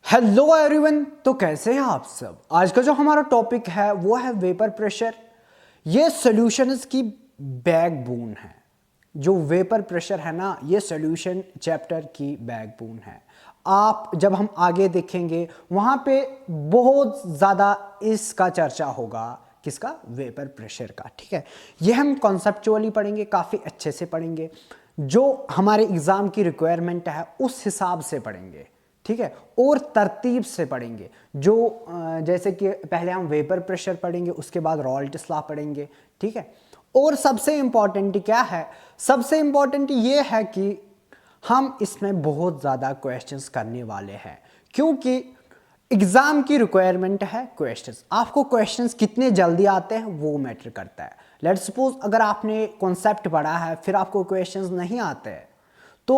Hello everyone. तो कैसे हैं आप सब। आज का जो हमारा टॉपिक है वो है वेपर प्रेशर। ये सॉल्यूशंस की बैकबोन है। जो वेपर प्रेशर है ना, ये सॉल्यूशन चैप्टर की बैकबोन है। आप जब हम आगे देखेंगे वहाँ पे बहुत ज़्यादा इसका चर्चा होगा। किसका? वेपर प्रेशर का। ठीक है, ये हम कॉन्सेप्चुअली पढ़ेंगे, काफ़ी अच्छे से पढ़ेंगे, जो हमारे एग्ज़ाम की रिक्वायरमेंट है उस हिसाब से पढ़ेंगे। ठीक है, और तरतीब से पढ़ेंगे। जो जैसे कि पहले हम वेपर प्रेशर पढ़ेंगे, उसके बाद रॉल्ट्स लॉ पढ़ेंगे। ठीक है, और सबसे इंपॉर्टेंट क्या है? सबसे इंपॉर्टेंट ये है कि हम इसमें बहुत ज़्यादा क्वेश्चंस करने वाले हैं, क्योंकि एग्ज़ाम की रिक्वायरमेंट है क्वेश्चंस। आपको क्वेश्चंस कितने जल्दी आते हैं वो मैटर करता है। लेट्स सपोज अगर आपने कॉन्सेप्ट पढ़ा है फिर आपको क्वेश्चंस नहीं आते हैं तो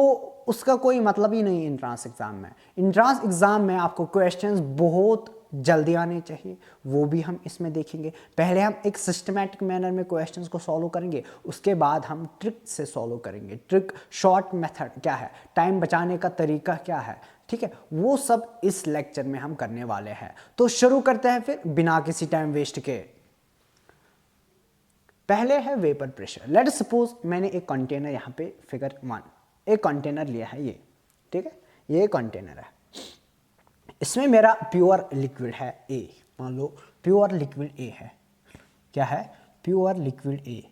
उसका कोई मतलब ही नहीं। इंट्रांस एग्ज़ाम में, इंट्रांस एग्ज़ाम में आपको क्वेश्चंस बहुत जल्दी आने चाहिए, वो भी हम इसमें देखेंगे। पहले हम एक सिस्टमैटिक मैनर में क्वेश्चंस को सॉल्व करेंगे, उसके बाद हम ट्रिक से सॉल्व करेंगे। ट्रिक, शॉर्ट मेथड क्या है, टाइम बचाने का तरीका क्या है, ठीक है, वो सब इस लेक्चर में हम करने वाले हैं। तो शुरू करते हैं फिर बिना किसी टाइम वेस्ट के। पहले है वेपर प्रेशर। लेट सपोज मैंने एक कंटेनर यहाँ पे फिगर 1 एक कंटेनर लिया है ये। ठीक है, ये कंटेनर है, इसमें मेरा प्योर लिक्विड है ए। मान लो प्योर लिक्विड ए है। क्या है? प्योर लिक्विड ए।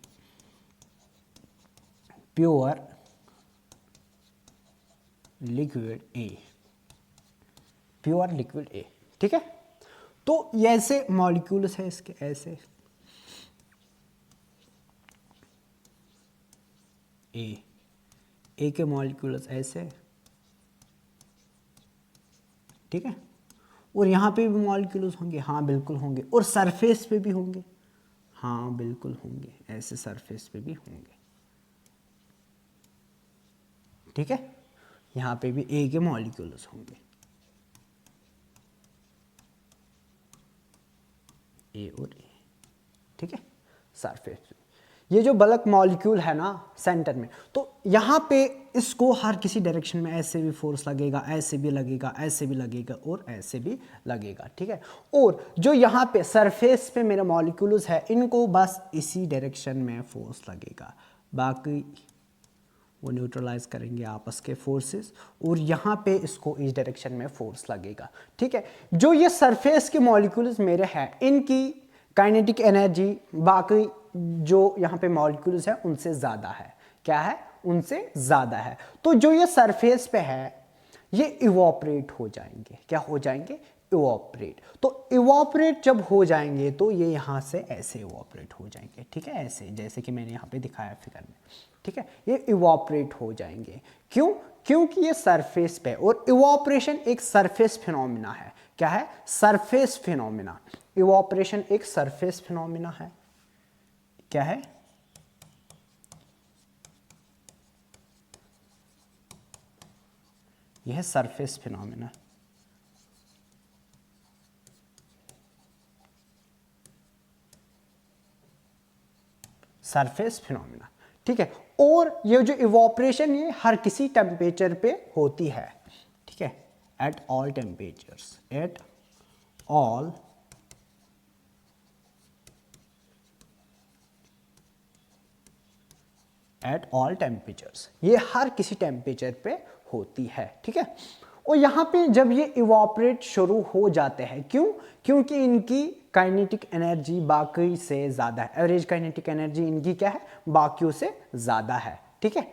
प्योर लिक्विड ए। प्योर लिक्विड ए। ठीक है, तो ये ऐसे मॉलिक्यूल्स है इसके, ऐसे ए के मॉलिक्यूल्स ऐसे। ठीक है, और यहाँ पे भी मॉलिक्यूल्स होंगे, हाँ बिल्कुल होंगे, और सरफेस पे भी होंगे, हाँ बिल्कुल होंगे, ऐसे सरफेस पे भी होंगे। ठीक है, यहाँ पे भी ए के मॉलिक्यूल्स होंगे, ए और ए। ठीक है, सरफेस पे ये जो बल्क मॉलिक्यूल है ना सेंटर में, तो यहाँ पे इसको हर किसी डायरेक्शन में ऐसे भी फोर्स लगेगा, ऐसे भी लगेगा, ऐसे भी लगेगा और ऐसे भी लगेगा। ठीक है, और जो यहाँ पे सरफेस पे मेरे मॉलिक्यूल्स है इनको बस इसी डायरेक्शन में फोर्स लगेगा, बाकी वो न्यूट्रलाइज करेंगे आपस के फोर्सेस, और यहाँ पे इसको इस डायरेक्शन में फोर्स लगेगा। ठीक है, जो ये सरफेस के मॉलिक्यूल्स मेरे हैं इनकी काइनेटिक एनर्जी बाकी जो यहाँ पे मॉलिक्यूल्स है उनसे ज़्यादा है। क्या है? उनसे ज़्यादा है। तो जो ये सरफेस पे है ये इवोपरेट हो जाएंगे। क्या हो जाएंगे? इवोपरेट। तो इवोपरेट जब हो जाएंगे तो ये यहाँ से ऐसे इवोपरेट हो जाएंगे। ठीक है, ऐसे जैसे कि मैंने यहाँ पे दिखाया फिगर में। ठीक है, ये इवोपरेट हो जाएंगे। क्यों? क्योंकि ये सरफेस पे, और इवोपरेशन एक सरफेस फिनोमिना है। क्या है? Surface phenomena. इवोपरेशन एक सरफेस फिनोमिना है। क्या है? यह सरफेस फिनोमिना। Surface phenomena. ठीक है, और ये जो इवोपरेशन ये हर किसी टेम्परेचर पे होती है। ठीक है, at all temperatures, at all at all temperatures, ये हर किसी टेम्परेचर पे होती है। ठीक है, और यहाँ पे जब ये इवोपरेट शुरू हो जाते हैं, क्यों? क्योंकि इनकी काइनेटिक एनर्जी बाकी से ज़्यादा है। एवरेज काइनेटिक एनर्जी इनकी क्या है? बाकियों से ज़्यादा है। ठीक है,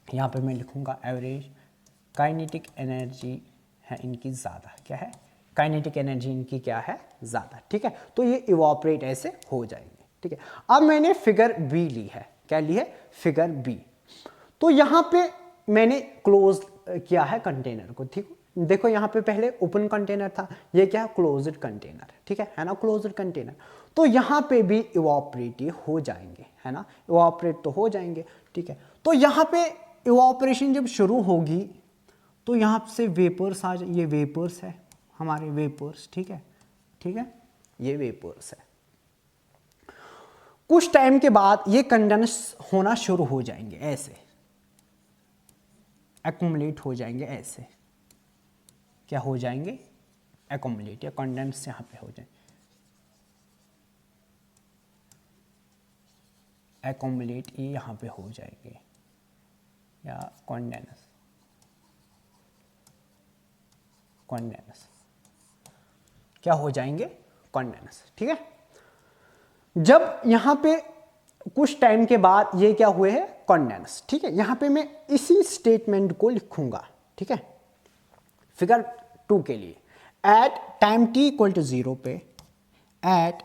यहाँ पे मैं लिखूँगा एवरेज काइनेटिक एनर्जी है इनकी ज़्यादा। क्या है? काइनेटिक एनर्जी इनकी क्या है? ज़्यादा। ठीक है, तो ये इवोपरेट ऐसे हो जाएंगे। ठीक है, अब मैंने फिगर बी ली है। क्या ली है? Figure B. तो यहाँ पे मैंने क्लोज किया है कंटेनर को। ठीक, देखो यहाँ पे पहले ओपन कंटेनर था, ये क्या है? Closed container. ठीक है ना, क्लोज्ड कंटेनर। तो यहाँ पे भी इवोपरेट हो जाएंगे, है ना, इवोपरेट तो हो जाएंगे। ठीक है, तो यहाँ पे इवोपरेशन जब शुरू होगी तो यहाँ से वेपर्स आ जाए, ये वेपर्स है हमारे, वेपर्स। ठीक है, ठीक है, ये वेपर्स है। कुछ टाइम के बाद ये कंडेंस होना शुरू हो जाएंगे, ऐसे एक्युमुलेट हो जाएंगे ऐसे। क्या हो जाएंगे, एक्यूमुलेट या कंडेंस यहाँ पे हो जाएंगे, एक्यूमुलेट ये यहाँ पे हो जाएंगे या कंडेंस, कंडेंस क्या हो जाएंगे, कंडेंस। ठीक है, जब यहाँ पे कुछ टाइम के बाद ये क्या हुए हैं, कंडेंस। ठीक है, यहाँ पे मैं इसी स्टेटमेंट को लिखूंगा। ठीक है, फिगर 2 के लिए at time t equal to 0 पे, at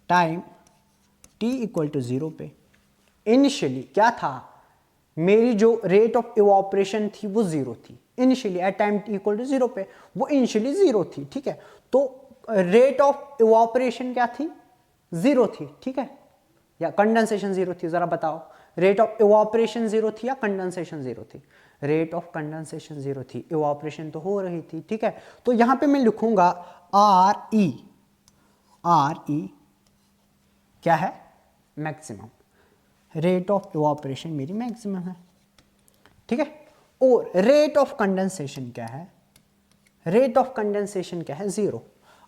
time t equal to 0 पे इनिशियली क्या था, मेरी जो रेट ऑफ इवोपरेशन थी वो 0 थी initially, at time t equal to 0 पे वो इनिशियली 0 थी। ठीक है, तो रेट ऑफ इवोपरेशन क्या थी, 0 थी। ठीक है, या कंडेंसेशन 0 थी, जरा बताओ रेट ऑफ इवोपरेशन 0 थी या कंडेंसेशन 0 थी, रेट ऑफ कंडेंसेशन 0 थी, इवोपरेशन तो हो रही थी। ठीक है, तो यहां पे मैं लिखूंगा आर ई, आर ई क्या है, मैक्सिमम, रेट ऑफ इवोपरेशन मेरी मैक्सिमम है। ठीक है, और रेट ऑफ कंडेंसेशन क्या है, रेट ऑफ कंडेंसेशन क्या है, 0,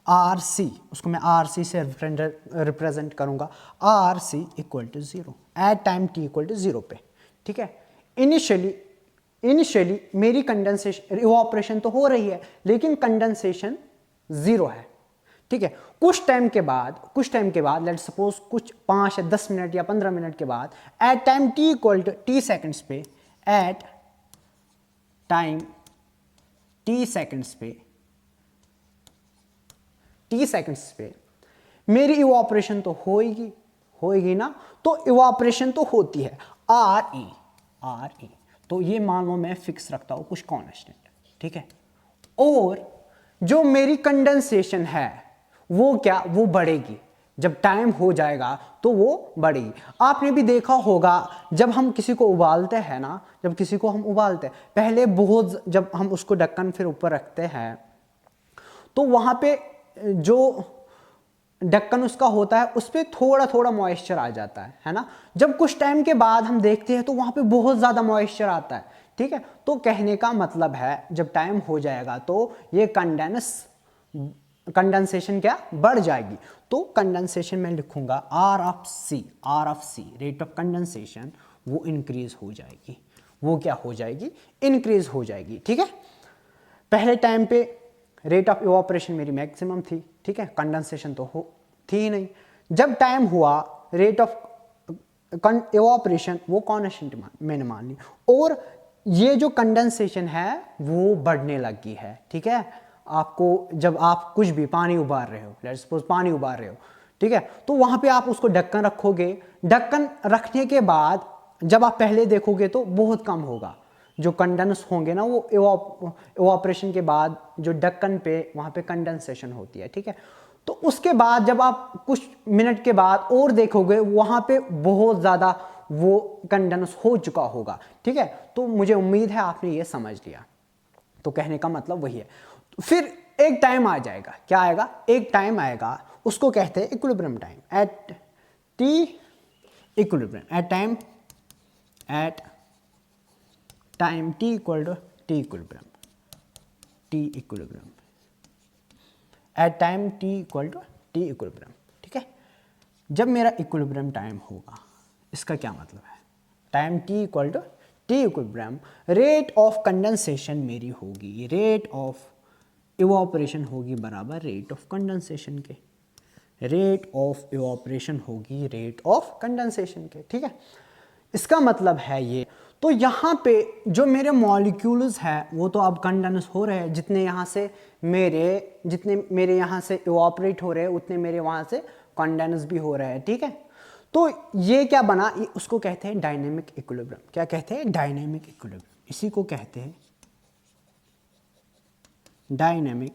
आर सी, उसको मैं आर सी से रिप्रेजेंट करूंगा, R C equal to 0 at time T equal to 0 पे। ठीक है, इनिशियली मेरी कंडेंसेशन, इवोपरेशन तो हो रही है लेकिन कंडेंसेशन 0 है। ठीक है, कुछ टाइम के बाद लेट्स सपोज कुछ 5 या 10 मिनट या 15 मिनट के बाद at time t equal to t seconds पे, एट टाइम t सेकेंड्स पे मेरी इवोपरेशन तो होएगी ना, तो इवोपरेशन तो होती है आर ई, तो ये मान लो मैं फिक्स रखता हूं कुछ कांस्टेंट। ठीक है, और जो मेरी कंडेंसेशन है वो क्या, वो बढ़ेगी, जब टाइम हो जाएगा तो वो बढ़ेगी। आपने भी देखा होगा जब हम किसी को उबालते हैं ना, जब किसी को हम उबालते हैं पहले बहुत, जब हम उसको ढक्कन फिर ऊपर रखते हैं तो वहां पे जो ढक्कन उसका होता है उस पर थोड़ा थोड़ा मॉइस्चर आ जाता है ना। जब कुछ टाइम के बाद हम देखते हैं तो वहां पे बहुत ज़्यादा मॉइस्चर आता है। ठीक है, तो कहने का मतलब है जब टाइम हो जाएगा तो ये कंडेंसेशन क्या बढ़ जाएगी। तो कंडेंसेशन में लिखूंगा R of C, rate of condensation वो इंक्रीज हो जाएगी, वो क्या हो जाएगी, इंक्रीज हो जाएगी। ठीक है, पहले टाइम पे रेट ऑफ इवोपरेशन मेरी मैक्सिमम थी। ठीक है, कंडेंसेशन तो थी ही नहीं। जब टाइम हुआ रेट ऑफ इवोपरेशन वो कांस्टेंट मैंने मान ली, और ये जो कंडेंसेशन है वो बढ़ने लगी है। ठीक है, आपको जब आप कुछ भी पानी उबाल रहे हो, लेट्स सपोज पानी उबाल रहे हो, ठीक है, तो वहां पे आप उसको ढक्कन रखोगे, ढक्कन रखने के बाद जब आप पहले देखोगे तो बहुत कम होगा, जो कंडेंस होंगे ना वो इवोपरेशन के बाद जो ढक्कन पे वहां पे कंडेंसेशन होती है। ठीक है, तो उसके बाद जब आप कुछ मिनट के बाद और देखोगे वहां पे बहुत ज्यादा वो कंडेंस हो चुका होगा। ठीक है, तो मुझे उम्मीद है आपने ये समझ लिया। तो कहने का मतलब वही है। फिर एक टाइम आ जाएगा, क्या आएगा, एक टाइम आएगा, उसको कहते हैं equilibrium time, at T equilibrium, at time t equal to t equilibrium, at time t equal to t equilibrium. ठीक है, जब मेरा इक्विलिब्रियम टाइम होगा, इसका क्या मतलब है, time t equal to t equilibrium, rate of condensation मेरी होगी, रेट ऑफ इवोपरेशन होगी बराबर रेट ऑफ कंडेंसेशन के, रेट ऑफ इवोपरेशन होगी रेट ऑफ कंडेंसेशन के। ठीक है, इसका मतलब है ये। तो यहाँ पे जो मेरे मॉलिक्यूल्स हैं वो तो अब कंडेंस हो रहे हैं, जितने मेरे यहाँ से इवोपरेट हो रहे हैं उतने मेरे वहाँ से कंडेंस भी हो रहे हैं। ठीक है, तो ये क्या बना, ये उसको कहते हैं डायनेमिक इक्विलिब्रियम। क्या कहते हैं, डायनेमिक इक्विलिब्रियम, इसी को कहते हैं डायनेमिक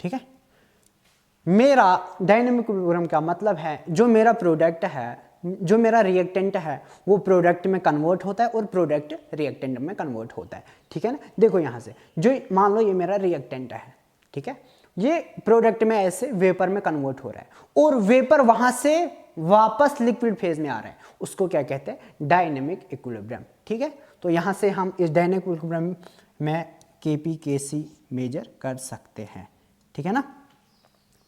ठीक है, मेरा डायनेमिक इक्विलिब्रियम का मतलब है जो मेरा प्रोडक्ट है, जो मेरा रिएक्टेंट है वो प्रोडक्ट में कन्वर्ट होता है और प्रोडक्ट रिएक्टेंट में कन्वर्ट होता है। ठीक है ना, देखो यहाँ से जो मान लो ये मेरा रिएक्टेंट है, ठीक है, ये प्रोडक्ट में ऐसे वेपर में कन्वर्ट हो रहा है और वेपर वहां से वापस लिक्विड फेज में आ रहा है, उसको क्या कहते हैं, डायनेमिक इक्विलिब्रियम। ठीक है, तो यहां से हम इस डायनेमिक इक्विलिब्रियम में केपी केसी मेजर कर सकते हैं। ठीक है ना,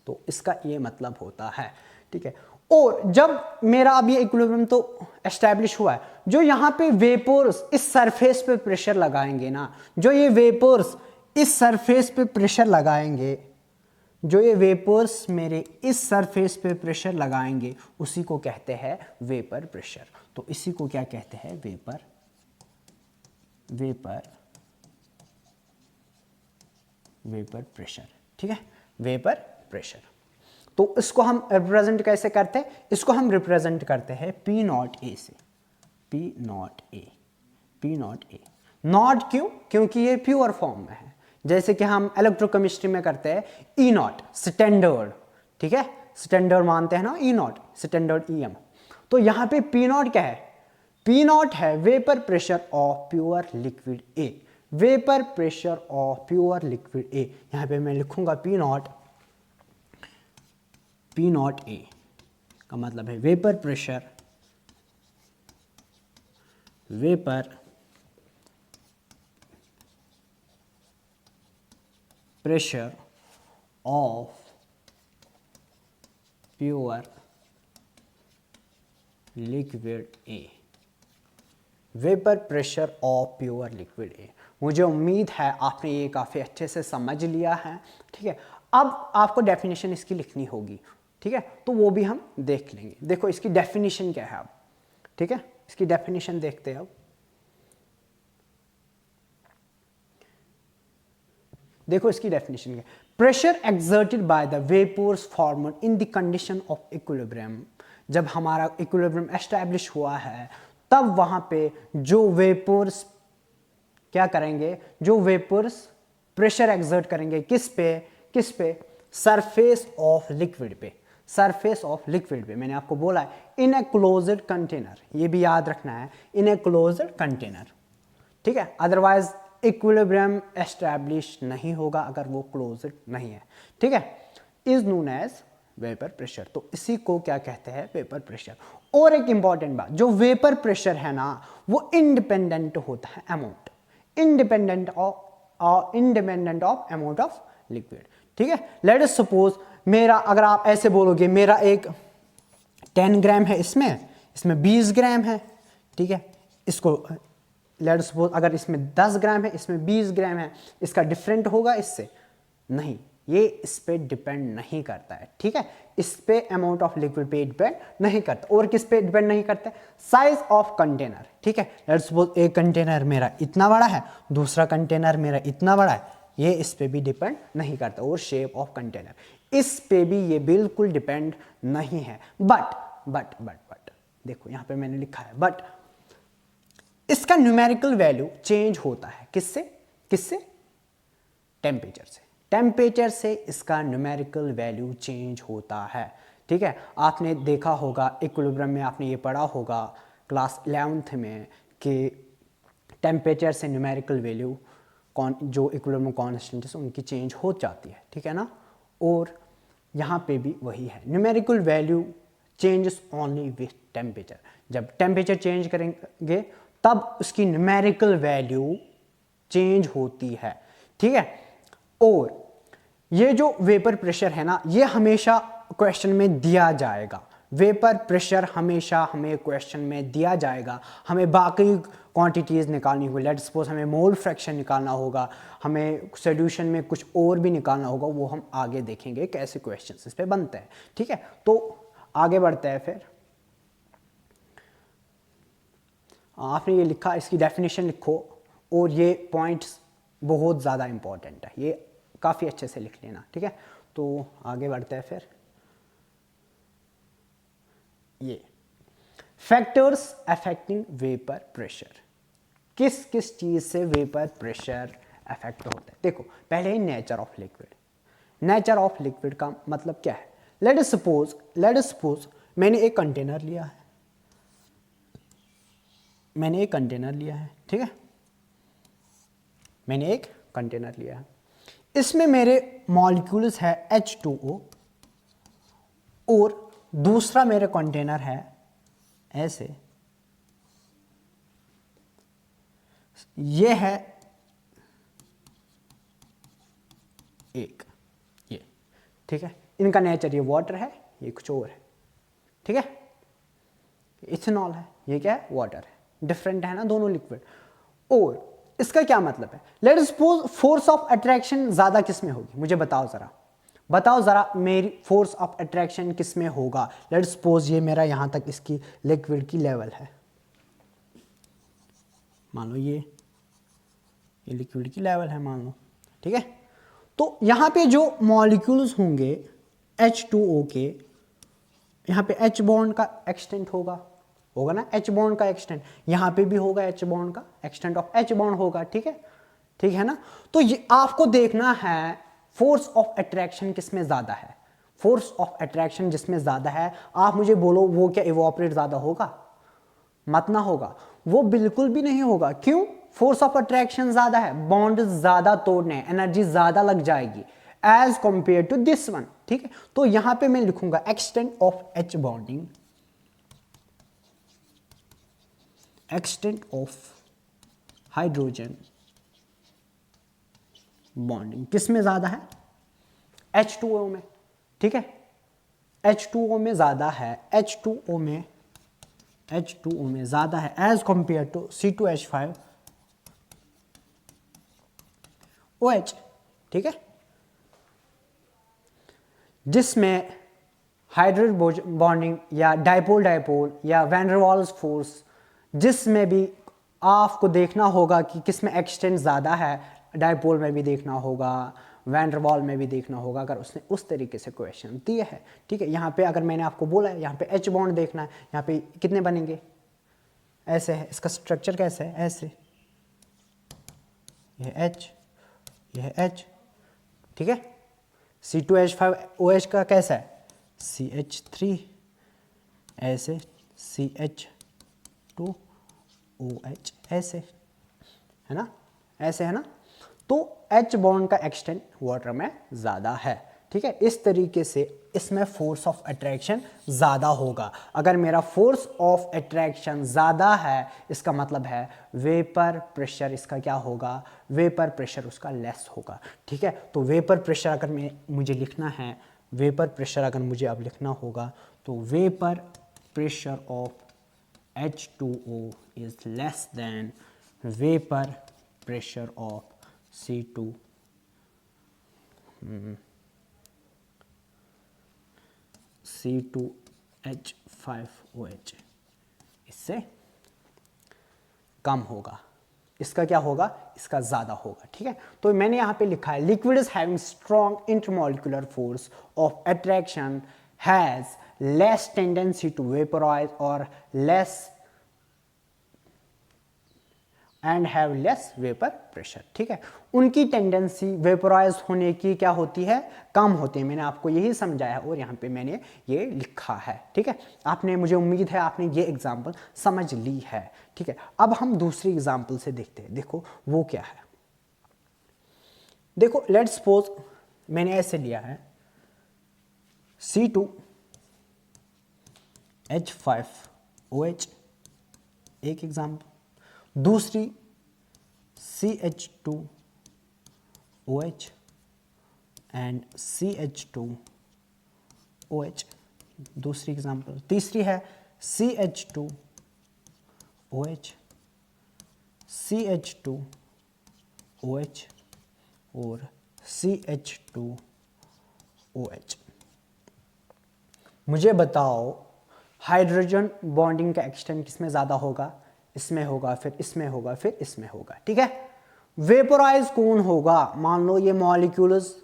तो इसका ये मतलब होता है। ठीक है, और जब मेरा अब ये इक्विलिब्रियम तो एस्टैब्लिश हुआ है, जो यहाँ पे वेपर्स इस सरफेस पे प्रेशर लगाएंगे ना, जो ये वेपर्स इस सरफेस पे प्रेशर लगाएंगे, जो ये वेपर्स मेरे इस सरफेस पे प्रेशर लगाएंगे, उसी को कहते हैं वेपर प्रेशर। तो इसी को क्या कहते हैं, वेपर प्रेशर। ठीक है, वेपर प्रेशर। तो इसको हम रिप्रेजेंट कैसे करते हैं, इसको हम रिप्रेजेंट करते हैं पी नॉट ए से, पी नॉट ए। नॉट क्यों, क्योंकि ये प्योर फॉर्म में है, जैसे कि हम इलेक्ट्रोकेमिस्ट्री में करते हैं ई नॉट स्टैंडर्ड। ठीक है, स्टैंडर्ड मानते हैं ना, ई नॉट स्टैंडर्ड ईएम। तो यहाँ पे पी नॉट क्या है, पी नॉट है vapour pressure of pure liquid A, vapour pressure of pure liquid ए। यहाँ पे मैं लिखूंगा पी नॉट ए का मतलब है vapour pressure of pure liquid A, vapour pressure of pure liquid ए। मुझे उम्मीद है आपने ये काफ़ी अच्छे से समझ लिया है। ठीक है, अब आपको डेफिनेशन इसकी लिखनी होगी। ठीक है, तो वो भी हम देख लेंगे। देखो इसकी डेफिनेशन क्या है अब। ठीक है, इसकी डेफिनेशन देखते हैं अब। देखो इसकी डेफिनेशन क्या है, pressure exerted by the vapours formed in the condition of equilibrium. जब हमारा इक्विलिब्रियम एस्टैब्लिश हुआ है, तब वहां पे जो वेपर्स क्या करेंगे, जो वेपर्स प्रेशर एक्सर्ट करेंगे किस पे, सरफेस ऑफ लिक्विड पे, सरफेस ऑफ लिक्विड पे। मैंने आपको बोला है इन ए क्लोज्ड कंटेनर, ये भी याद रखना है, इन ए क्लोज्ड कंटेनर। ठीक है, अदरवाइज इक्विलिब्रियम एस्टैब्लिश नहीं होगा अगर वो क्लोज्ड नहीं है। ठीक है, is known as vapour pressure. तो इसी को क्या कहते हैं, वेपर प्रेशर। और एक इंपॉर्टेंट बात, जो वेपर प्रेशर है ना, वो इंडिपेंडेंट होता है amount, independent of amount of liquid. ठीक है, लेट अस सपोज मेरा, अगर आप ऐसे बोलोगे मेरा एक 10 ग्राम है, इसमें 20 ग्राम है। ठीक है, इसको लेट अस सपोज अगर इसमें 10 ग्राम है, इसमें 20 ग्राम है, इसका डिफरेंट होगा इससे? नहीं, ये इस पे डिपेंड नहीं करता है। ठीक है, इस पे अमाउंट ऑफ लिक्विड पे डिपेंड नहीं करता। और किस पे डिपेंड नहीं करता है, साइज ऑफ कंटेनर। ठीक है, लेट्स सपोज एक कंटेनर मेरा इतना बड़ा है, दूसरा कंटेनर मेरा इतना बड़ा है, ये इस पे भी डिपेंड नहीं करता। और शेप ऑफ कंटेनर, इस पे भी ये बिल्कुल डिपेंड नहीं है। बट देखो यहां पे मैंने लिखा है बट, इसका न्यूमेरिकल वैल्यू चेंज होता है किससे, टेम्परेचर से इसका न्यूमेरिकल वैल्यू चेंज होता है। ठीक है, आपने देखा होगा इक्विलिब्रियम में, आपने ये पढ़ा होगा क्लास 11th में कि टेम्परेचर से न्यूमेरिकल वैल्यू जो इक्विलिब्रियम कांस्टेंट है उनकी चेंज हो जाती है। ठीक है ना, और यहाँ पे भी वही है, numerical value changes only with temperature. जब टेम्परेचर चेंज करेंगे तब उसकी न्यूमेरिकल वैल्यू चेंज होती है। ठीक है, और ये जो वेपर प्रेशर है ना, ये हमेशा क्वेश्चन में दिया जाएगा। वेपर प्रेशर हमेशा हमें क्वेश्चन में दिया जाएगा। हमें बाकी क्वांटिटीज़ निकालनी होगी, लेट सपोज हमें मोल फ्रैक्शन निकालना होगा, हमें सॉल्यूशन में कुछ और भी निकालना होगा, वो हम आगे देखेंगे कैसे क्वेश्चंस इस पे बनते हैं। ठीक है, तो आगे बढ़ते हैं। फिर आपने ये लिखा, इसकी डेफिनेशन लिखो, और ये पॉइंट्स बहुत ज़्यादा इंपॉर्टेंट है, ये काफ़ी अच्छे से लिख लेना। ठीक है, तो आगे बढ़ते हैं। फिर ये फैक्टर्स अफेक्टिंग वेपर प्रेशर, किस किस चीज़ से वेपर प्रेशर अफेक्ट होता है। देखो पहले ही nature of liquid, nature of liquid का मतलब क्या है। लेट अस सपोज मैंने एक कंटेनर लिया है, ठीक है, मैंने एक कंटेनर लिया है, इसमें मेरे मॉलिक्यूल्स है H2O और दूसरा मेरे कंटेनर है ऐसे, ये है एक, ये ठीक है। इनका नेचर ये वाटर है, ये कुछ और है, ठीक है। इथेनॉल है, ये क्या है, वाटर है, डिफरेंट है ना दोनों लिक्विड। और इसका क्या मतलब है, let us suppose force of attraction ज्यादा किस में होगी, मुझे बताओ जरा, बताओ जरा मेरी फोर्स ऑफ अट्रैक्शन किस में होगा। लेट सपोज ये मेरा यहां तक इसकी लिक्विड की लेवल है, मान लो ये लिक्विड की लेवल है मान लो, ठीक है। तो यहां पे जो मॉलिक्यूल्स होंगे H2O के, यहां पे H बॉन्ड का एक्सटेंट होगा ना, H बॉन्ड का एक्सटेंट, यहां पे भी होगा H बॉन्ड का एक्सटेंट ऑफ H बॉन्ड होगा, ठीक है ना। तो ये आपको देखना है फोर्स ऑफ अट्रैक्शन किसमें ज्यादा है। फोर्स ऑफ अट्रैक्शन जिसमें ज्यादा है, आप मुझे बोलो वो क्या इवोपरेट ज्यादा होगा, मत ना होगा, वो बिल्कुल भी नहीं होगा। क्यों, फोर्स ऑफ अट्रैक्शन ज्यादा है, बॉन्ड ज्यादा तोड़ने, एनर्जी ज्यादा लग जाएगी as compare to this one, ठीक है। तो यहां पे मैं लिखूंगा extent of H bonding, extent of hydrogen bonding किस में ज्यादा है, H2O में, ठीक है। H2O में ज्यादा है, H2O में ज्यादा है एज कंपेयर टू C2H5OH, ठीक है। जिसमें हाइड्रोजन बॉन्डिंग या डाइपोल या वैन डर वाल्स फोर्स, जिसमें भी आपको देखना होगा कि किसमें एक्सटेंट ज़्यादा है, डाइपोल में भी देखना होगा, वैन डर वाल में भी देखना होगा, अगर उसने उस तरीके से क्वेश्चन दिया है, ठीक है। यहाँ पे अगर मैंने आपको बोला है यहाँ पे H बॉन्ड देखना है, यहाँ पे कितने बनेंगे, ऐसे है, इसका स्ट्रक्चर कैसा है, ऐसे, यह H, ठीक है। C2H5OH का कैसा है, CH3, ऐसे CH2OH, ऐसे है ना, ऐसे है ना। तो H बॉन्ड का एक्सटेंट वाटर में ज़्यादा है, ठीक है। इस तरीके से इसमें फोर्स ऑफ अट्रैक्शन ज़्यादा होगा। अगर मेरा फोर्स ऑफ अट्रैक्शन ज़्यादा है, इसका मतलब है वेपर प्रेशर इसका क्या होगा, वेपर प्रेशर उसका लेस होगा, ठीक है। तो वेपर प्रेशर अगर मुझे लिखना है, वेपर प्रेशर अगर मुझे अब लिखना होगा, तो vapour pressure of H2O is less than vapour pressure of C2H5OH, इससे कम होगा। इसका क्या होगा, इसका ज्यादा होगा, ठीक है। तो मैंने यहां पे लिखा है liquid is having strong intermolecular force of attraction has less tendency to vaporize और less and have less vapour pressure, ठीक है। उनकी टेंडेंसी वेपोराइज होने की क्या होती है, कम होती है। मैंने आपको यही समझाया और यहाँ पे मैंने ये लिखा है, ठीक है। आपने, मुझे उम्मीद है आपने ये एग्जाम्पल समझ ली है, ठीक है। अब हम दूसरी एग्जाम्पल से देखते हैं, देखो वो क्या है। देखो लेट्स सपोज मैंने ऐसे लिया है C2H5OH, एक एग्जाम्पल, दूसरी CH2OH एंड CH2OH, दूसरी एग्जाम्पल, तीसरी है CH2OH, CH2OH और CH2OH। मुझे बताओ हाइड्रोजन बॉन्डिंग का एक्सटेंट किसमें ज़्यादा होगा, इसमें होगा, फिर इसमें होगा, फिर इसमें होगा, ठीक है। वेपोराइज कौन होगा, मान लो ये मॉलिक्यूल्स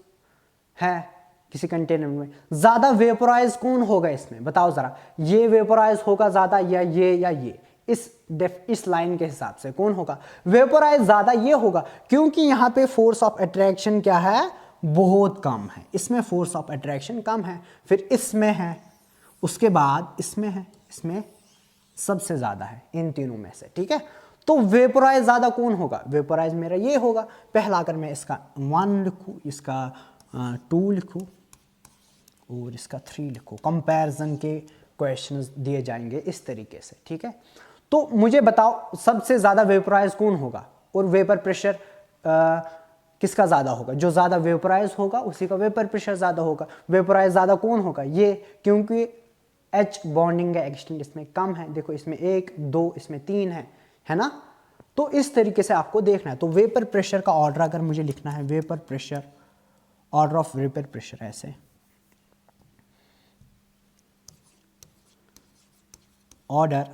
है किसी कंटेनर में, ज्यादा वेपोराइज कौन होगा इसमें, बताओ जरा, ये वेपोराइज होगा ज्यादा या ये, इस लाइन के हिसाब से कौन होगा, वेपोराइज ज्यादा ये होगा, क्योंकि यहां पे फोर्स ऑफ अट्रैक्शन क्या है, बहुत कम है। इसमें फोर्स ऑफ अट्रैक्शन कम है, फिर इसमें है, उसके बाद इसमें है, इसमें सबसे ज्यादा है इन तीनों में से, ठीक है। तो वेपोराइज ज़्यादा कौन होगा? वेपोराइज मेरा ये होगा। पहला अगर मैं इसका 1 लिखूँ, इसका 2 लिखूँ और इसका 3 लिखूँ, कंपैरिजन के क्वेश्चंस दिए जाएंगे इस तरीके से, ठीक है। तो मुझे बताओ सबसे ज़्यादा वेपोराइज कौन होगा और वेपर प्रेशर किसका ज़्यादा होगा? जो ज़्यादा वेपोराइज होगा उसी का वेपर प्रेशर ज़्यादा होगा। वेपोराइज ज़्यादा कौन होगा? ये, क्योंकि H बॉन्डिंग का एक्सटेंट इसमें कम है। देखो इसमें 1 2 इसमें 3 है ना। तो इस तरीके से आपको देखना है। तो वेपर प्रेशर का ऑर्डर अगर मुझे लिखना है, vapour pressure, order of vapour pressure ऐसे, order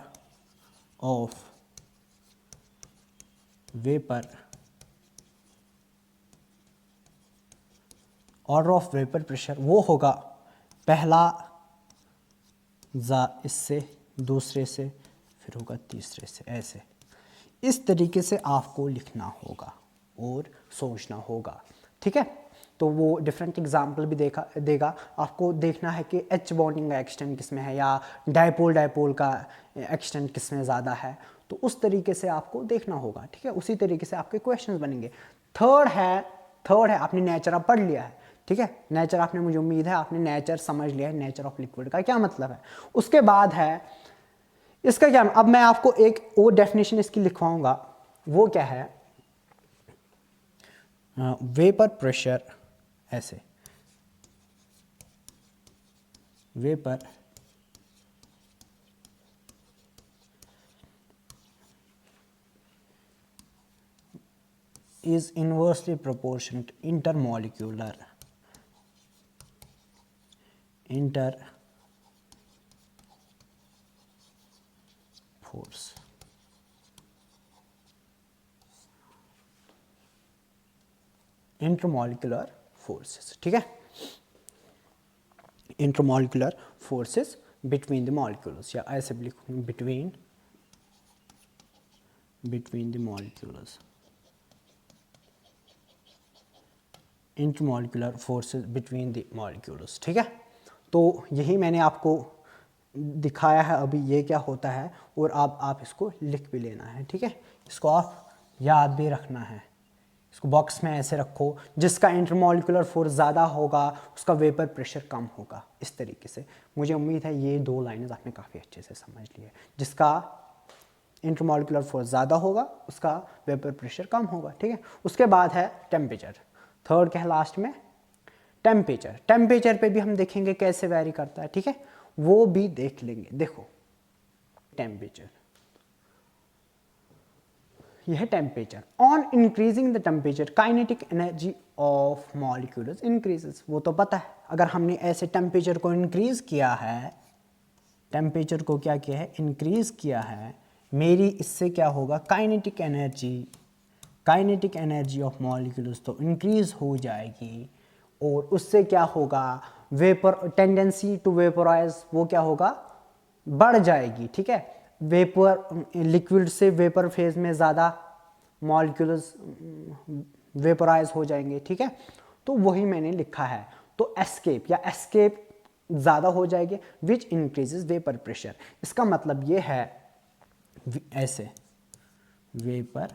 of vapour, order of vapour pressure वो होगा पहला इससे, दूसरे से, फिर होगा तीसरे से, ऐसे। इस तरीके से आपको लिखना होगा और सोचना होगा, ठीक है। तो वो डिफरेंट एग्जाम्पल भी देगा। आपको देखना है कि H बॉन्डिंग का एक्सटेंट किसमें है या डायपोल का एक्सटेंट किसमें ज़्यादा है। तो उस तरीके से आपको देखना होगा, ठीक है। उसी तरीके से आपके क्वेश्चंस बनेंगे। थर्ड है आपने नेचर अब पढ़ लिया है, ठीक है। नेचर आपने, मुझे उम्मीद है आपने नेचर समझ लिया है, नेचर ऑफ लिक्विड का क्या मतलब है। उसके बाद है इसका क्या, अब मैं आपको एक और डेफिनेशन इसकी लिखवाऊंगा। वो क्या है? वेपर प्रेशर ऐसे, vapour is inversely proportional to intermolecular force. Intermolecular forces, ठीक है। Intermolecular forces between the molecules, या ऐसे भी लिखूंगा between the molecules, intermolecular forces between the molecules, ठीक है। तो यही मैंने आपको दिखाया है अभी ये क्या होता है, और आप इसको लिख भी लेना है, ठीक है। इसको आप याद भी रखना है। इसको बॉक्स में ऐसे रखो, जिसका इंटरमोलिकुलर फोर्स ज़्यादा होगा उसका वेपर प्रेशर कम होगा, इस तरीके से। मुझे उम्मीद है ये 2 लाइनें आपने काफ़ी अच्छे से समझ ली है। जिसका इंटरमोलिकुलर फोर्स ज़्यादा होगा उसका वेपर प्रेशर कम होगा, ठीक है। उसके बाद है टेम्परेचर। थर्ड क्या है लास्ट में? टेम्परेचर। टेम्परेचर पे भी हम देखेंगे कैसे वैरी करता है, ठीक है, वो भी देख लेंगे। देखो टेम्परेचर, यह है temperature. On increasing the temperature kinetic energy of molecules increases. वो तो पता है, अगर हमने ऐसे टेम्परेचर को इंक्रीज किया है, टेम्परेचर को क्या किया है, इंक्रीज किया है, मेरी इससे क्या होगा, काइनेटिक एनर्जी ऑफ मॉलिक्यूल्स तो इंक्रीज हो जाएगी, और उससे क्या होगा, वेपर टेंडेंसी टू वेपोराइज वो क्या होगा, बढ़ जाएगी, ठीक है। वेपर, लिक्विड से वेपर फेज में ज़्यादा मॉलिक्यूल्स वेपोराइज हो जाएंगे, ठीक है। तो वही मैंने लिखा है। तो एस्केप ज़्यादा हो जाएगी, विच इंक्रीजेस वेपर प्रेशर। इसका मतलब ये है ऐसे, वेपर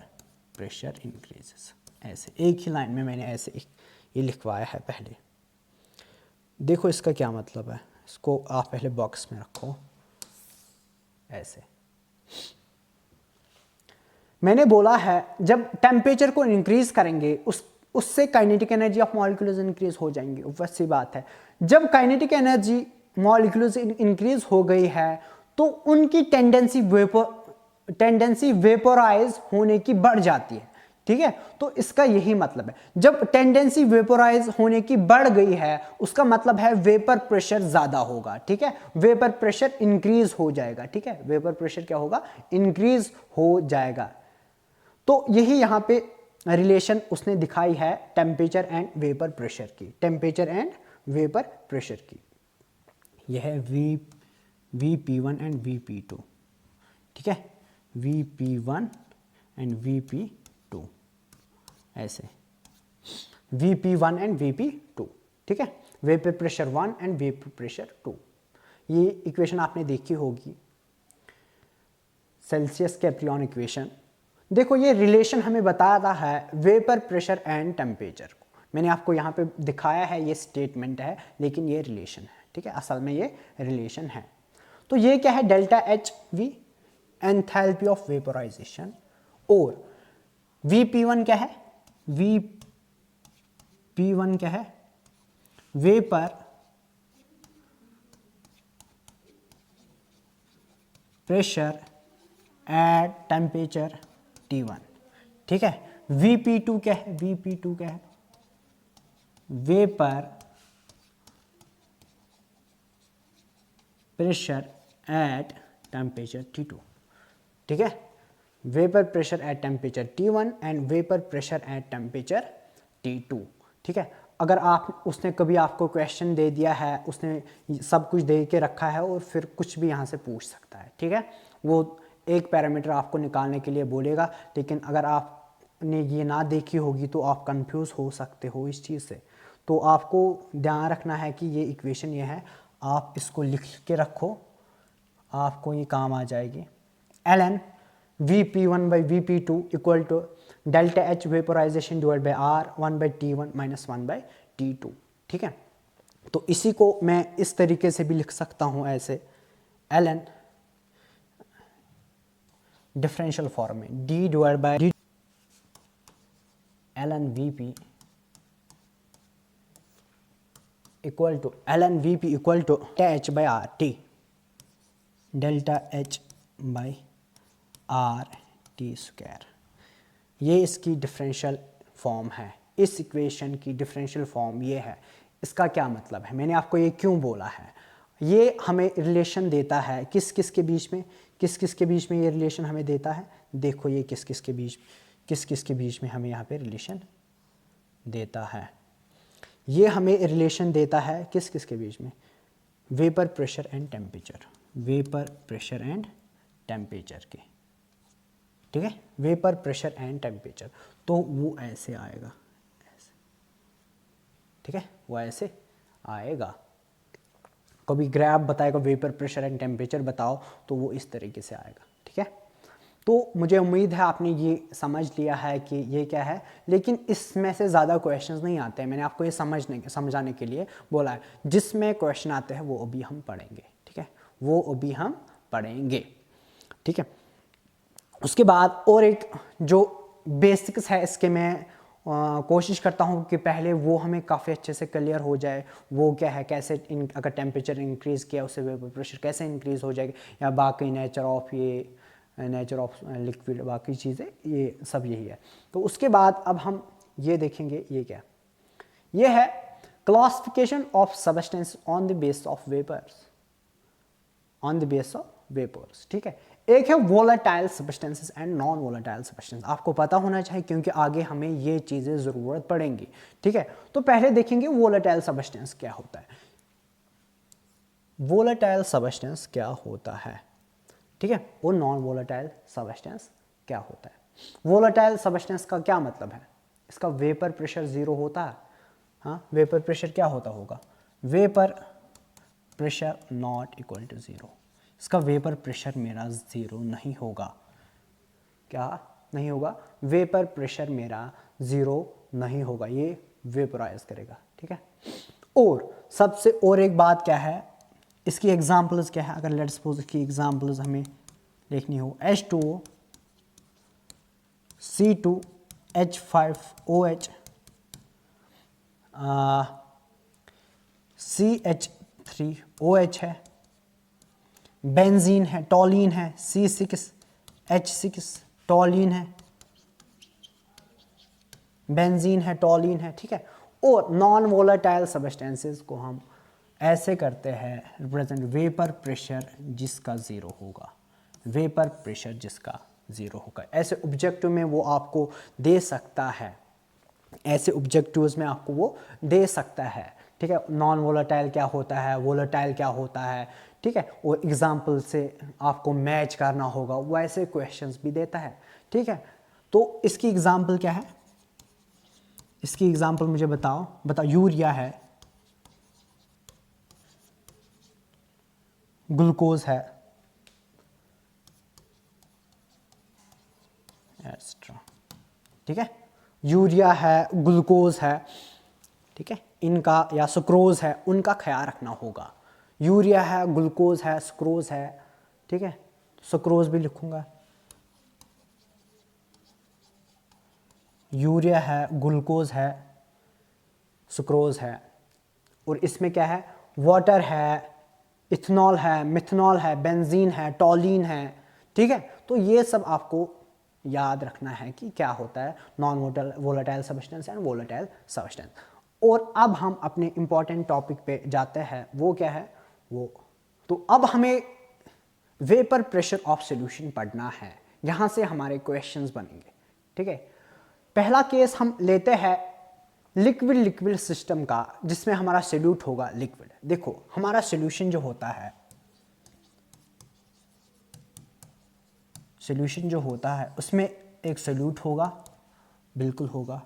प्रेशर इंक्रीजेस, ऐसे एक ही लाइन में मैंने ऐसे ये लिखवाया है पहले। देखो इसका क्या मतलब है, इसको आप पहले बॉक्स में रखो ऐसे। मैंने बोला है जब टेम्परेचर को इंक्रीज करेंगे उससे kinetic energy of molecules increase हो जाएंगी। वैसी बात है, जब काइनेटिक एनर्जी मॉलिक्यूल्स इंक्रीज हो गई है तो उनकी टेंडेंसी वेपोराइज होने की बढ़ जाती है, ठीक है। तो इसका यही मतलब है, जब टेंडेंसी वेपोराइज होने की बढ़ गई है उसका मतलब है वेपर प्रेशर ज्यादा होगा, ठीक है। वेपर प्रेशर इंक्रीज हो जाएगा, ठीक है। वेपर प्रेशर क्या होगा, इंक्रीज हो जाएगा। तो यही यहां पे रिलेशन उसने दिखाई है टेम्परेचर एंड वेपर प्रेशर की, टेम्परेचर एंड वेपर प्रेशर की। यह है VP1 एंड VP2, ठीक है, VP1 एंड VP2 ऐसे, VP1 एंड VP2, ठीक है। Vapour pressure 1 and vapour pressure 2। ये इक्वेशन आपने देखी होगी, सेल्सियस कैप्रियन इक्वेशन। देखो ये रिलेशन हमें बताता है वेपर प्रेशर एंड टेम्परेचर को। मैंने आपको यहाँ पे दिखाया है, ये स्टेटमेंट है लेकिन ये रिलेशन है, ठीक है, असल में ये रिलेशन है। तो ये क्या है, delta H we enthalpy of vaporisation, और Vp1 क्या है, Vp1 क्या है, vapour pressure at temperature T1, ठीक है। Vp2 क्या है, Vp2 क्या है, vapour pressure at temperature T2, ठीक है। Vapour pressure at temperature T1 and vapour pressure at temperature T2, ठीक है। अगर आप उसने कभी आपको क्वेश्चन दे दिया है, उसने सब कुछ दे के रखा है और फिर कुछ भी यहाँ से पूछ सकता है, ठीक है। वो एक पैरामीटर आपको निकालने के लिए बोलेगा, लेकिन अगर आपने ये ना देखी होगी तो आप कंफ्यूज हो सकते हो इस चीज़ से। तो आपको ध्यान रखना है कि ये इक्वेशन ये है, आप इसको लिख के रखो, आपको ये काम आ जाएगी। ln Vp1 by Vp2 equal to delta H vaporisation divide by R 1 by T1 minus 1 by T2, ठीक है। तो इसी को मैं इस तरीके से भी लिख सकता हूं ऐसे, ln डिफरेंशियल फॉर्म में d divide by d ln Vp equal to h by R T delta H by R T square. ये इसकी डिफरेंशियल फॉर्म है, इस इक्वेशन की डिफरेंशियल फॉर्म ये है। इसका क्या मतलब है, मैंने आपको ये क्यों बोला है, ये हमें रिलेशन देता है किस किस के बीच में, किस किस के बीच में ये रिलेशन हमें देता है। देखो ये किस किस के बीच में हमें यहाँ पे रिलेशन देता है। ये हमें रिलेशन देता है किस किस के बीच में, vapour pressure and temperature, vapour pressure and temperature के, ठीक है, वेपर प्रेशर एंड टेम्परेचर। तो वो ऐसे आएगा, ऐसे, ठीक है, वो ऐसे आएगा। कभी ग्राफ बताएगा वेपर प्रेशर एंड टेम्परेचर बताओ तो वो इस तरीके से आएगा, ठीक है। तो मुझे उम्मीद है आपने ये समझ लिया है कि ये क्या है, लेकिन इसमें से ज़्यादा क्वेश्चंस नहीं आते हैं। मैंने आपको ये समझाने के लिए बोला है। जिसमें क्वेश्चन आते हैं वो अभी हम पढ़ेंगे, ठीक है, वो अभी हम पढ़ेंगे, ठीक है। उसके बाद और एक जो बेसिक्स है इसके, मैं कोशिश करता हूँ कि पहले वो हमें काफ़ी अच्छे से क्लियर हो जाए। वो क्या है, कैसे अगर टेम्परेचर इंक्रीज़ किया उससे वेपर प्रेशर कैसे इंक्रीज़ हो जाएगा, या बाकी नेचर ऑफ लिक्विड, बाकी चीज़ें, ये सब यही है। तो उसके बाद अब हम ये देखेंगे, ये क्या, ये है classification of substance on the base of vapours, on the base of vapours, ठीक है। एक है volatile substances and non volatile substance. आपको पता होना चाहिए क्योंकि आगे हमें ये चीज़ें ज़रूरत पड़ेंगी, ठीक है। तो पहले देखेंगे वोलेटाइल सब्सटेंस क्या होता है, वोलेटाइल सब्सटेंस क्या होता है, ठीक है, और नॉन वोलेटाइल सब्सटेंस क्या होता है। वोलेटाइल सब्सटेंस का क्या मतलब है, इसका वेपर प्रेशर ज़ीरो होता है। हाँ, वेपर प्रेशर क्या होता होगा, vapour pressure not equal to zero. इसका वेपर प्रेशर मेरा ज़ीरो नहीं होगा, क्या नहीं होगा, वेपर प्रेशर मेरा ज़ीरो नहीं होगा, ये वेपराइज करेगा, ठीक है। और सबसे और एक बात क्या है, इसकी एग्जांपल्स क्या है, अगर लेट्स सपोज इसकी एग्जांपल्स हमें देखनी हो, H2O, C2H5OH, CH3OH है, बेंजीन है, टॉलिन है, C6H6 टॉलिन है, बेंजीन है, टॉलिन है, ठीक है। और नॉन वोलेटाइल सब्सटेंसेस को हम ऐसे करते हैं रिप्रेजेंट, वेपर प्रेशर जिसका ज़ीरो होगा, वेपर प्रेशर जिसका ज़ीरो होगा। ऐसे ऑब्जेक्टिव में वो आपको दे सकता है, ऐसे ऑब्जेक्टिव्स में आपको वो दे सकता है, ठीक है। नॉन वोलेटाइल क्या होता है, वोलेटाइल क्या होता है, ठीक है, वो एग्जाम्पल से आपको मैच करना होगा, वो ऐसे क्वेश्चंस भी देता है, ठीक है। तो इसकी एग्जाम्पल क्या है, इसकी एग्जाम्पल मुझे बताओ, यूरिया है, ग्लूकोज है, एक्सेट्रा। ठीक है, यूरिया है, ग्लूकोज है, ठीक है, इनका या सुक्रोज है, उनका ख्याल रखना होगा। यूरिया है, ग्लूकोज है, सुक्रोज है, ठीक है, सुक्रोज भी लिखूंगा, यूरिया है, ग्लूकोज है, सुक्रोज है, और इसमें क्या है, वाटर है, इथेनॉल है, मिथेनॉल है, बेंजीन है, टॉलिन है। ठीक है, तो ये सब आपको याद रखना है कि क्या होता है non volatile substance and volatile substance. और अब हम अपने इंपॉर्टेंट टॉपिक पे जाते हैं, वो क्या है वो, तो अब हमें वेपर प्रेशर ऑफ सॉल्यूशन पढ़ना है, यहां से हमारे क्वेश्चंस बनेंगे। ठीक है, पहला केस हम लेते हैं लिक्विड लिक्विड सिस्टम का, जिसमें हमारा सोल्यूट होगा लिक्विड। देखो हमारा सॉल्यूशन जो होता है, सॉल्यूशन जो होता है उसमें एक सोल्यूट होगा, बिल्कुल होगा,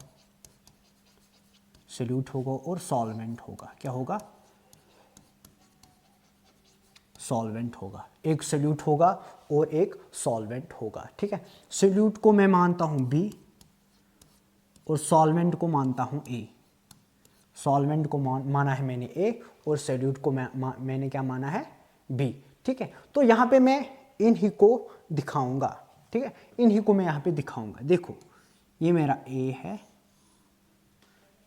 सोल्यूट होगा और सॉल्वेंट होगा। क्या होगा, सॉल्वेंट होगा। एक सोल्यूट होगा और एक सॉल्वेंट होगा। ठीक है, सोल्यूट को मैं मानता हूं बी और सॉल्वेंट को मानता हूं ए। सॉल्वेंट को माना है मैंने ए और सोल्यूट को मैंने क्या माना है, बी। ठीक है, तो यहां पे मैं इन्हीं को दिखाऊंगा। ठीक है, इन्हीं को मैं यहां पे दिखाऊंगा। देखो ये मेरा ए है,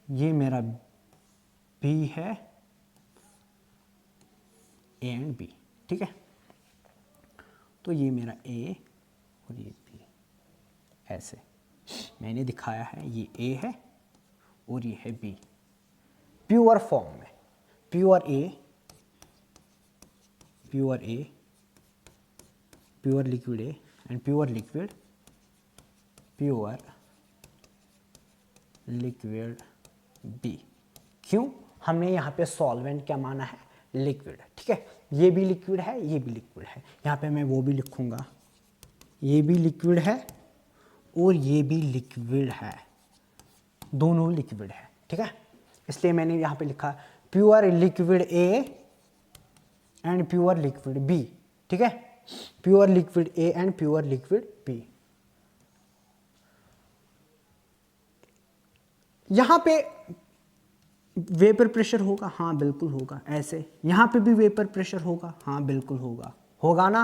ये मेरा बी है, ए एंड बी। ठीक है, तो ये मेरा ए और ये बी, ऐसे मैंने दिखाया है, ये ए है और ये है बी, प्योर फॉर्म में, pure A, pure A, pure liquid A and pure liquid, pure liquid B. क्यों, हमने यहाँ पे सॉल्वेंट क्या माना है, लिक्विड। ठीक है, ये भी लिक्विड है, ये भी लिक्विड है, यहाँ पे मैं वो भी लिखूंगा, ये भी लिक्विड है और ये भी लिक्विड है, दोनों लिक्विड है। ठीक है, इसलिए मैंने यहाँ पे लिखा pure liquid A and pure liquid B. ठीक है, pure liquid A and pure liquid B. यहां पे वेपर प्रेशर होगा, हाँ बिल्कुल होगा, ऐसे यहां पे भी वेपर प्रेशर होगा, हाँ बिल्कुल होगा, होगा ना,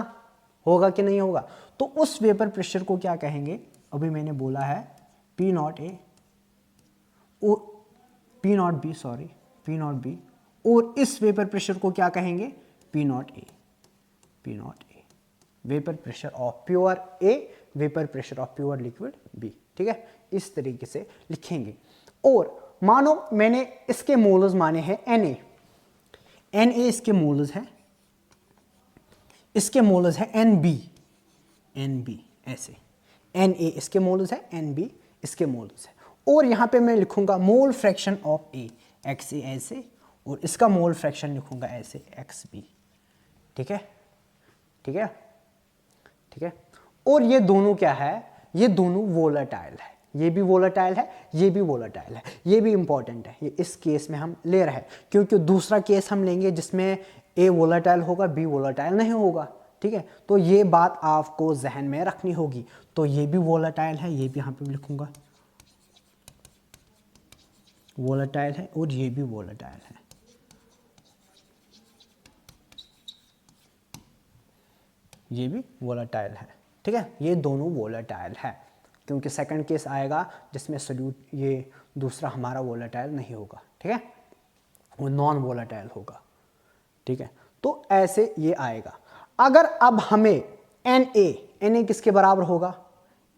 होगा कि नहीं होगा। तो उस वेपर प्रेशर को क्या कहेंगे, अभी मैंने बोला है पी नॉट ए और P not B, sorry P not B, और इस वेपर प्रेशर को क्या कहेंगे, P not A, P not A, vapour pressure of pure A, vapour pressure of pure liquid B. ठीक है, इस तरीके से लिखेंगे। और मानो मैंने इसके मोल्स माने हैं Na, Na इसके मोल्स है, इसके मोल्स है Nb, Nb ऐसे, Na इसके मोल्स है, Nb इसके मोल्स है। और यहां पे मैं लिखूंगा मोल फ्रैक्शन ऑफ A, XA ऐसे, और इसका मोल फ्रैक्शन लिखूंगा ऐसे, XB। ठीक है, ठीक है, ठीक है। और ये दोनों क्या है, ये दोनों वोलेटाइल है, ये भी वोलेटाइल है, ये भी वोलेटाइल है, ये भी इंपॉर्टेंट है, ये इस केस में हम ले रहे हैं, क्योंकि दूसरा केस हम लेंगे जिसमें ए वोलेटाइल होगा, बी वोलेटाइल नहीं होगा। ठीक है, तो ये बात आपको जहन में रखनी होगी। तो ये भी वोलेटाइल है, ये भी यहां पे लिखूंगा वोलेटाइल है, और ये भी वोलेटाइल है, ये भी वोलेटाइल है। ठीक है, ये दोनों वोलेटाइल है, क्योंकि सेकंड केस आएगा जिसमें सोल्यूट, ये दूसरा हमारा वोलेटाइल नहीं होगा। ठीक है, वो नॉन वोलेटाइल होगा। ठीक है, तो ऐसे ये आएगा। अगर अब हमें Na किसके बराबर होगा,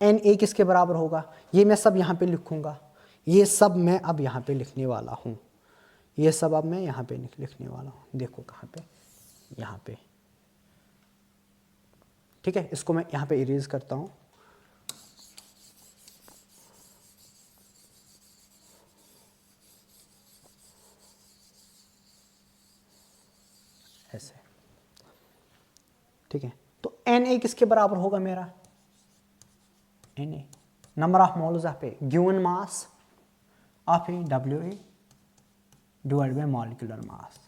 Na किसके बराबर होगा, ये मैं सब यहां पे लिखूंगा, ये सब मैं अब यहां पे लिखने वाला हूं, ये सब अब मैं यहां पे लिखने वाला हूं। देखो कहां पे, यहां पे। ठीक है, इसको मैं यहां पे इरेज करता हूं, ऐसे। ठीक है, तो Na किसके बराबर होगा मेरा, Na number of moles of A given mass of A, WA divide by molecular mass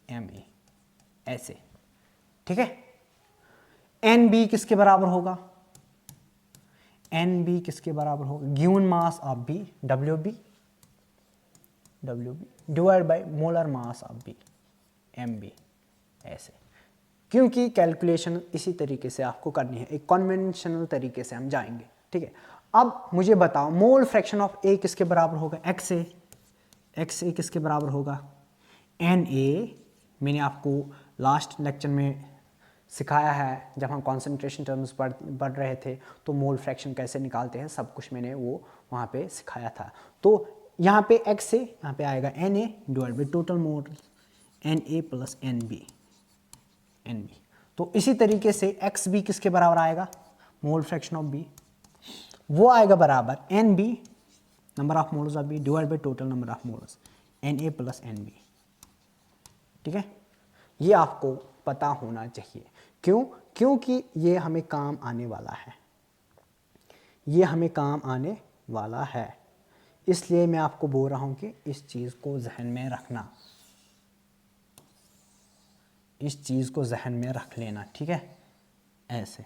Ma, ऐसे। ठीक है, Nb किसके बराबर होगा, एन बी किसके बराबर होगा, given mass of B W B divide by molar mass of B M B, ऐसे। क्योंकि कैलकुलेशन इसी तरीके से आपको करनी है, एक कन्वेंशनल तरीके से हम जाएंगे, ठीक है। अब मुझे बताओ मोल फ्रैक्शन ऑफ ए किसके बराबर होगा, एक्स ए किसके बराबर होगा, एन ए। मैंने आपको लास्ट लेक्चर में सिखाया है, जब हम कॉन्सेंट्रेशन टर्म्स पढ़ रहे थे, तो मोल फ्रैक्शन कैसे निकालते हैं सब कुछ मैंने वो वहाँ पे सिखाया था। तो यहाँ पे एक्स ए, यहाँ पे आएगा N A divide by total mole N A plus N B. तो इसी तरीके से एक्स बी किसके बराबर आएगा, मोल फ्रैक्शन ऑफ बी, वो आएगा बराबर N B number of moles of B divide by total number of moles N A plus N B, ठीक है। ये आपको पता होना चाहिए, क्यों, क्योंकि ये हमें काम आने वाला है, ये हमें काम आने वाला है, इसलिए मैं आपको बोल रहा हूं कि इस चीज़ को जहन में रखना, इस चीज़ को जहन में रख लेना, ठीक है, ऐसे,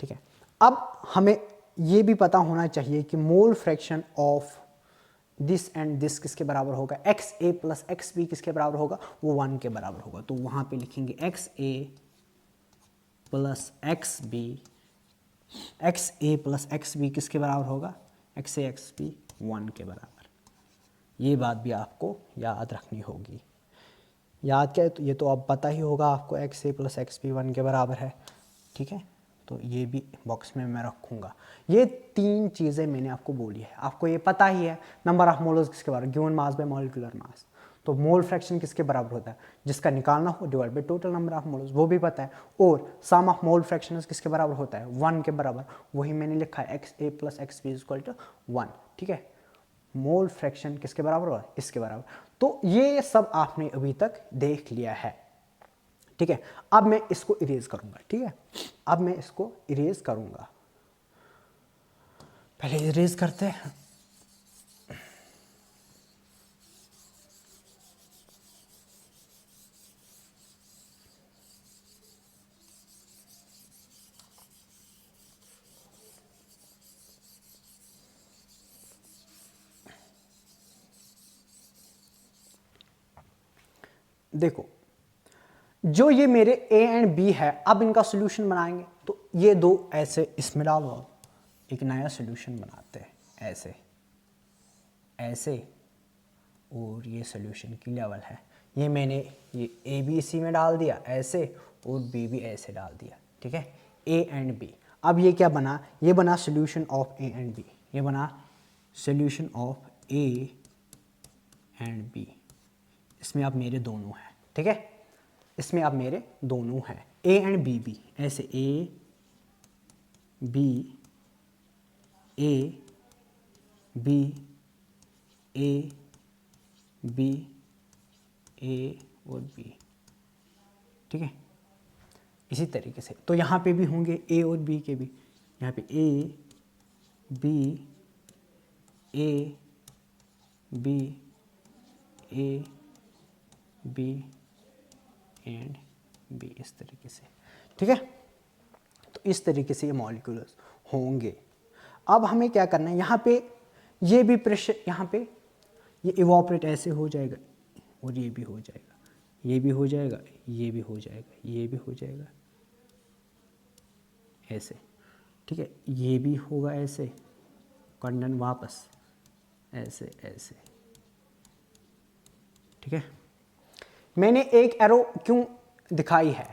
ठीक है। अब हमें ये भी पता होना चाहिए कि मोल fraction of this and this किसके बराबर होगा, x A plus X B किसके बराबर होगा, वो 1 के बराबर होगा। तो वहाँ पे लिखेंगे x A plus X B, x A plus X B किसके बराबर होगा, एक्स ए एक्स बी 1 के बराबर। ये बात भी आपको याद रखनी होगी। याद क्या है, तो ये तो अब पता ही होगा आपको, x A plus X B 1 के बराबर है, ठीक है। तो ये भी बॉक्स में मैं रखूँगा। ये 3 चीज़ें मैंने आपको बोली है, आपको ये पता ही है। नंबर ऑफ मोल्स किसके बराबर, given mass by molecular mass. तो मोल फ्रैक्शन किसके बराबर होता है, जिसका निकालना हो divide by total number of moles, वो भी पता है। और सम ऑफ मोल फ्रैक्शन किसके बराबर होता है, 1 के बराबर, वही मैंने लिखा है X A plus X B equal to 1, ठीक है। मोल फ्रैक्शन किसके बराबर होगा, इसके बराबर। तो ये सब आपने अभी तक देख लिया है, ठीक है। अब मैं इसको इरेज करूंगा, ठीक है, अब मैं इसको इरेज करूंगा। पहले इरेज करते हैं। देखो, जो ये मेरे ए एंड बी है, अब इनका सोल्यूशन बनाएंगे। तो ये दो ऐसे इसमें डालो, एक नया सोल्यूशन बनाते हैं, ऐसे ऐसे, और ये सोल्यूशन की लेवल है। ये मैंने ये ए बी इसी में डाल दिया ऐसे, और बी भी ऐसे डाल दिया, ठीक है, ए एंड बी। अब ये क्या बना, ये बना solution of A and B, ये बना solution of A and B. इसमें अब मेरे दोनों हैं, ठीक है, इसमें अब मेरे दोनों हैं, ए एंड बी ऐसे, A B A B A B A और बी, ठीक है, इसी तरीके से। तो यहाँ पे भी होंगे ए और बी के भी, यहाँ पे A B A B A B and B, इस तरीके से, ठीक है। तो इस तरीके से ये मॉलिक्यूल्स होंगे। अब हमें क्या करना है, यहाँ पे ये भी प्रेशर, यहाँ पे ये इवॉपरेट ऐसे हो जाएगा, और ये भी हो जाएगा, ये भी हो जाएगा, ये भी हो जाएगा, ये भी हो जाएगा ऐसे, ठीक है, ये भी होगा ऐसे, कंडन वापस ऐसे ऐसे, ठीक है। मैंने एक एरो क्यों दिखाई है,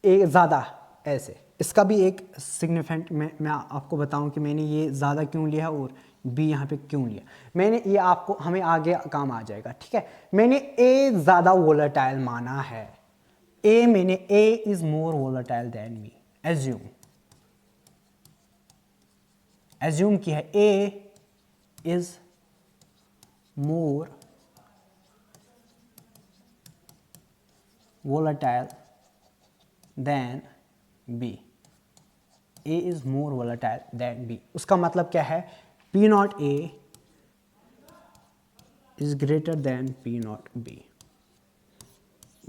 एक ज़्यादा ऐसे, इसका भी एक सिग्निफिकेंट मैं आपको बताऊं कि मैंने ये ज़्यादा क्यों लिया और बी यहाँ पे क्यों लिया। मैंने ये आपको, हमें आगे काम आ जाएगा, ठीक है। मैंने ए ज़्यादा वोलेटाइल माना है, ए मैंने A is more volatile than B, assume किया है, A is more volatile than B, A is more volatile than B। उसका मतलब क्या है, P not A is greater than P nought B।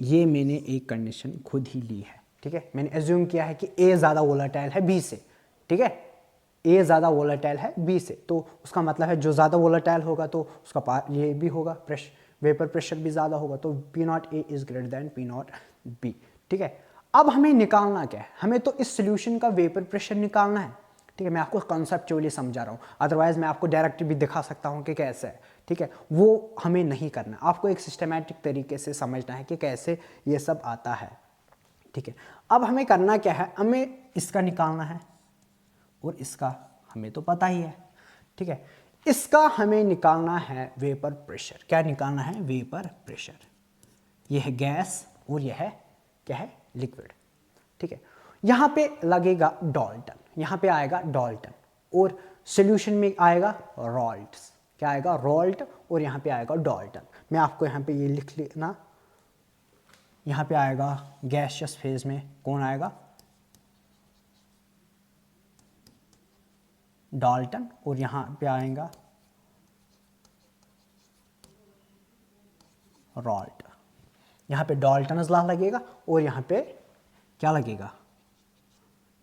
ये मैंने एक कंडीशन खुद ही ली है, ठीक है, मैंने एज्यूम किया है कि A ज़्यादा वोलेटाइल है B से, ठीक है, ए ज़्यादा वोलेटाइल है बी से, तो उसका मतलब है जो ज़्यादा वोलेटाइल होगा तो उसका ये भी होगा, वेपर प्रेशर भी ज़्यादा होगा, तो P not A is greater than P not be. ठीक है, अब हमें निकालना क्या है, हमें तो इस सोल्यूशन का वेपर प्रेशर निकालना है। ठीक है, मैं आपको कॉन्सेप्चुअली समझा रहा हूँ, अदरवाइज मैं आपको डायरेक्ट भी दिखा सकता हूँ कि कैसे है। ठीक है, वो हमें नहीं करना, आपको एक सिस्टमैटिक तरीके से समझना है कि कैसे ये सब आता है। ठीक है, अब हमें करना क्या है, हमें इसका निकालना है और इसका हमें तो पता ही है। ठीक है, इसका हमें निकालना है वेपर प्रेशर। क्या निकालना है? Vapour pressure. यह है गैस और यह है क्या है? लिक्विड। ठीक है, यहां पे लगेगा डाल्टन, यहां पे आएगा डाल्टन और सॉल्यूशन में आएगा रॉल्ट। क्या आएगा? रॉल्ट, और यहां पे आएगा डाल्टन। मैं आपको यहां पे ये लिख लेना, यहां पे आएगा गैसियस फेज में कौन आएगा? डाल्टन, और यहां पे आएगा रॉल्ट। यहां पे डाल्टन्स लॉ लगेगा और यहां पे क्या लगेगा?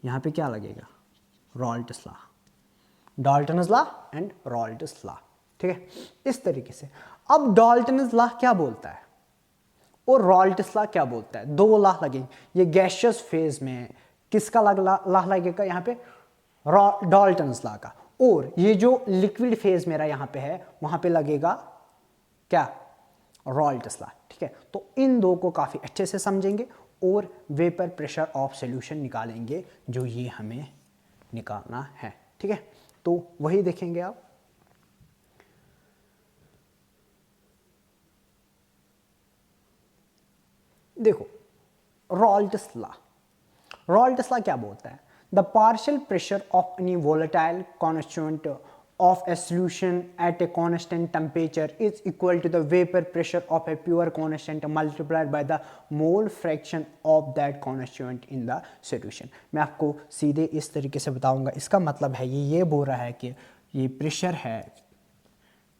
यहां पे क्या लगेगा? Raoult's law, Dalton's law and Raoult's law. ठीक है, इस तरीके से। अब डाल्टन्स लॉ क्या बोलता है और रॉल्ट्स लॉ क्या बोलता है? दो लॉ लगेंगे। ये गैसियस फेज में किसका लॉ लगेगा? यहाँ पे डाल्टन्स लॉ का। और ये जो लिक्विड फेज मेरा यहाँ पे है वहां पे लगेगा क्या? रॉल्ट्स लॉ। ठीक है, तो इन दो को काफी अच्छे से समझेंगे और वेपर प्रेशर ऑफ सॉल्यूशन निकालेंगे जो ये हमें निकालना है। ठीक है, तो वही देखेंगे आप। देखो, रॉल्ट्स लॉ, रॉल्ट्स लॉ क्या बोलता है? The partial pressure of any volatile constituent of a solution at a constant temperature is equal to the vapor pressure of a pure constant multiplied by the mole fraction of that constituent in the solution। मैं आपको सीधे इस तरीके से बताऊंगा। इसका मतलब है ये बोल रहा है कि ये प्रेशर है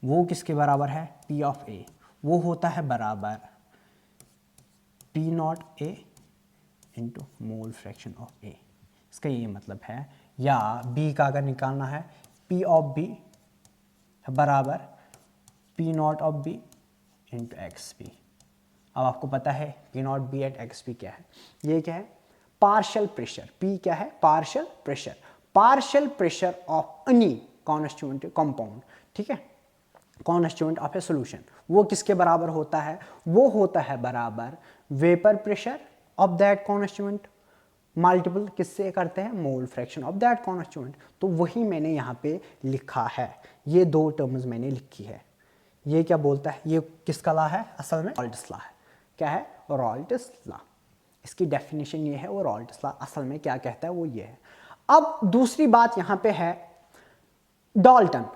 वो किसके बराबर है? P ऑफ A, वो होता है बराबर P not A into mole fraction of A। इसका ये मतलब है, या B का अगर निकालना है P ऑफ B बराबर P nought of B into X B. अब आपको पता है P nought B at X B क्या है? ये क्या है? Partial pressure. P क्या है? Partial pressure. Partial pressure of any constituent compound. ठीक है, कॉन्स्टिट्यूएंट ऑफ ए सॉल्यूशन, वो किसके बराबर होता है? वो होता है बराबर vapour pressure of that constituent multiple किससे करते हैं? मोल फ्रैक्शन ऑफ दैट कॉन्स्टिट्यूएंट। तो वही मैंने यहाँ पे लिखा है, ये दो टर्म्स मैंने लिखी है। ये क्या बोलता है? ये किसका लॉ है? असल में रॉल्ट्स लॉ है। क्या है? रॉल्ट्स लॉ। इसकी डेफिनेशन ये है, और रॉल्ट्स लॉ असल में क्या कहता है वो ये है। अब दूसरी बात यहाँ पे है डाल्टन,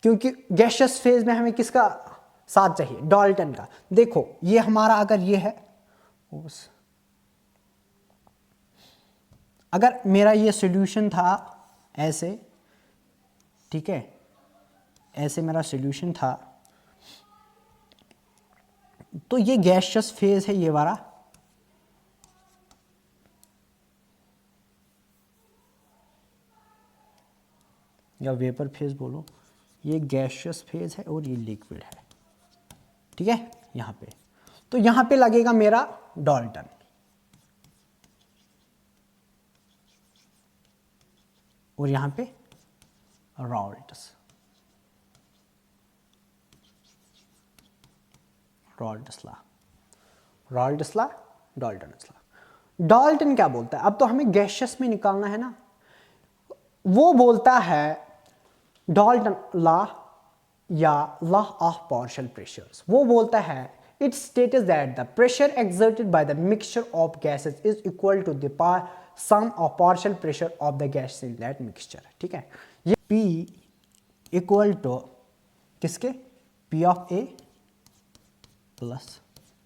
क्योंकि गैसियस फेज में हमें किसका साथ चाहिए? डाल्टन का। देखो, ये हमारा अगर ये है, अगर मेरा ये सॉल्यूशन था ऐसे, ठीक है, ऐसे मेरा सॉल्यूशन था, तो ये गैसियस फेज है ये वाला, या वेपर फेज बोलो, ये गैसियस फेज है और ये लिक्विड है। ठीक है, यहां पे तो यहां पे लगेगा मेरा डाल्टन, और यहां पे Raoult's law, Raoult's law, Dalton's law. Dalton क्या बोलता है? अब तो हमें गैसियस में निकालना है ना, वो बोलता है डाल्टन लॉ या लॉ ऑफ पार्शियल प्रेशर्स। वो बोलता है it states that the pressure exerted by the mixture of gases is equal to the sum of partial pressure of the gases in that mixture. ठीक है, ये P equal to किसके? P of A plus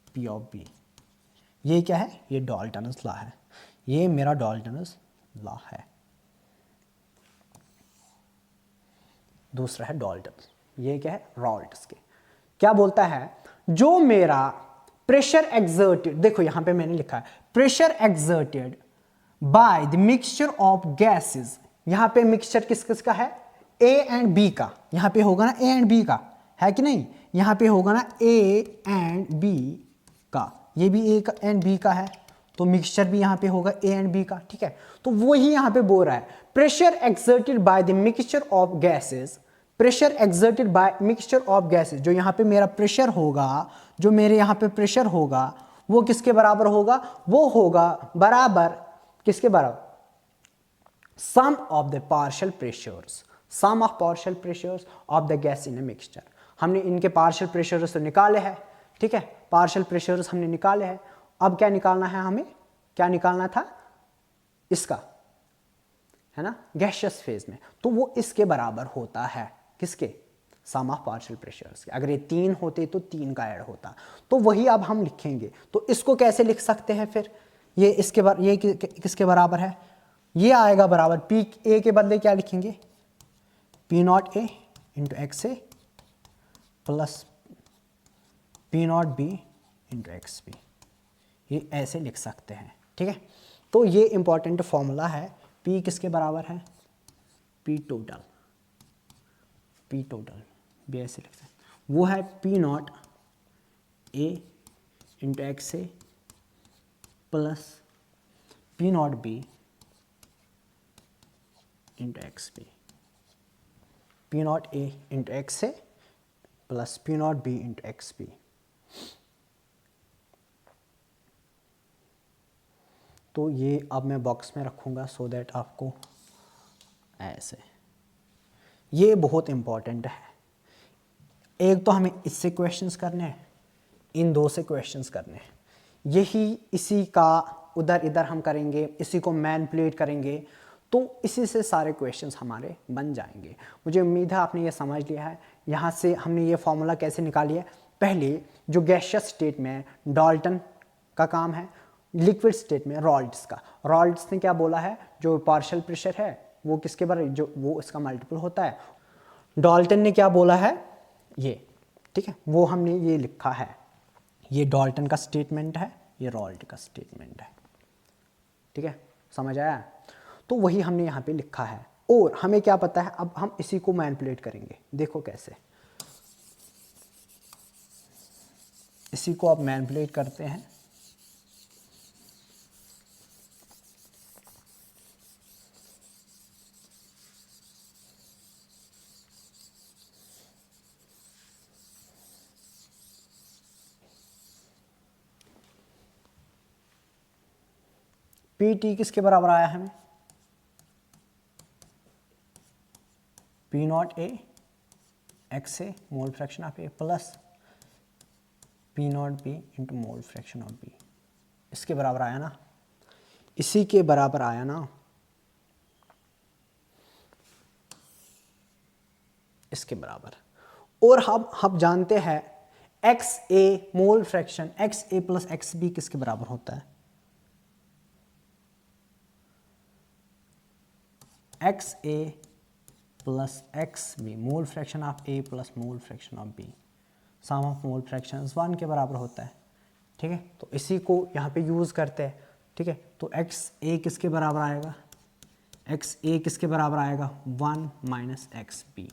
P of B। ये क्या है? ये Dalton's law है, ये मेरा डाल्टन्स लॉ है। दूसरा है डाल्टन, ये क्या है? रॉल्ट्स के। क्या बोलता है? जो मेरा प्रेशर एक्सर्टेड, देखो यहां पे मैंने लिखा है pressure exerted by the mixture of gases यहाँ पे मिक्सचर किस किस का है, ए एंड बी का, यहाँ पे होगा ना ए एंड बी का, है कि नहीं, यहाँ पे होगा ना ए एंड बी का, ये भी ए एंड बी का है, तो मिक्सचर भी यहाँ पे होगा ए एंड बी का, ठीक है। तो वही यहाँ पे बोल रहा है pressure exerted by the mixture of gases, pressure exerted bye mixture of gases, जो यहाँ पे मेरा प्रेशर होगा, जो मेरे यहाँ पे प्रेशर होगा वो किसके बराबर होगा, वो होगा बराबर किसके बराबर, sum of the partial pressures, sum of partial pressures of the gas in a mixture. हमने इनके पार्शियल प्रेशर्स तो निकाले हैं, ठीक है, पार्शियल प्रेशर्स हमने निकाले हैं, अब क्या निकालना है हमें, क्या निकालना था इसका, है ना, गैसियस फेज में, तो वो इसके बराबर होता है, किसके, सम ऑफ पार्शियल प्रेशर्स के। अगर ये 3 होते तो 3 का ऐड होता, तो वही अब हम लिखेंगे। तो इसको कैसे लिख सकते हैं फिर, ये इसके ये किसके बराबर है, ये आएगा बराबर पी ए के बदले क्या लिखेंगे, P not A into X A plus P not B into X B, ये ऐसे लिख सकते हैं, ठीक है। तो ये इंपॉर्टेंट फॉर्मूला है, पी किसके बराबर है, पी टोटल, पी टोटल भी ऐसे लिख सकते हैं, वो है P not A into X A plus P not B into X B, P not A into X A plus P not B into X B. तो ये अब मैं बॉक्स में रखूँगा सो दैट आपको ऐसे, ये बहुत इम्पॉर्टेंट है। एक तो हमें इससे क्वेश्चंस करने हैं, इन दो से क्वेश्चंस करने हैं, यही इसी का उधर इधर हम करेंगे, इसी को मैनिपुलेट करेंगे, तो इसी से सारे क्वेश्चंस हमारे बन जाएंगे। मुझे उम्मीद है आपने ये समझ लिया है। यहाँ से हमने ये फॉर्मूला कैसे निकाली है, पहले जो गैसियस स्टेट में डाल्टन का काम है, लिक्विड स्टेट में रॉल्ट्स का, रॉल्ट्स ने क्या बोला है, जो पार्शियल प्रेशर है वो किसके बराबर, जो वो इसका मल्टीपल होता है, डाल्टन ने क्या बोला है ये, ठीक है, वो हमने ये लिखा है, ये डाल्टन का स्टेटमेंट है, ये रॉल्ट का स्टेटमेंट है, ठीक है, समझ आया। तो वही हमने यहाँ पे लिखा है, और हमें क्या पता है, अब हम इसी को मैनिपुलेट करेंगे, देखो कैसे, इसी को अब मैनिपुलेट करते हैं, पी टी किसके बराबर आया हमें, P not A X A mole fraction of A plus P not B into mole fraction of B, इसके बराबर आया ना, इसी के बराबर आया ना, इसके बराबर। और हम जानते हैं X A mole fraction, X A plus X B किसके बराबर होता है, X A plus X B mole fraction of A plus mole fraction of B, sum of mole fraction 1 के बराबर होता है, ठीक है। तो इसी को यहाँ पे यूज़ करते हैं, ठीक है। तो एक्स ए किसके बराबर आएगा, एक्स ए किसके बराबर आएगा, 1 माइनस एक्स बी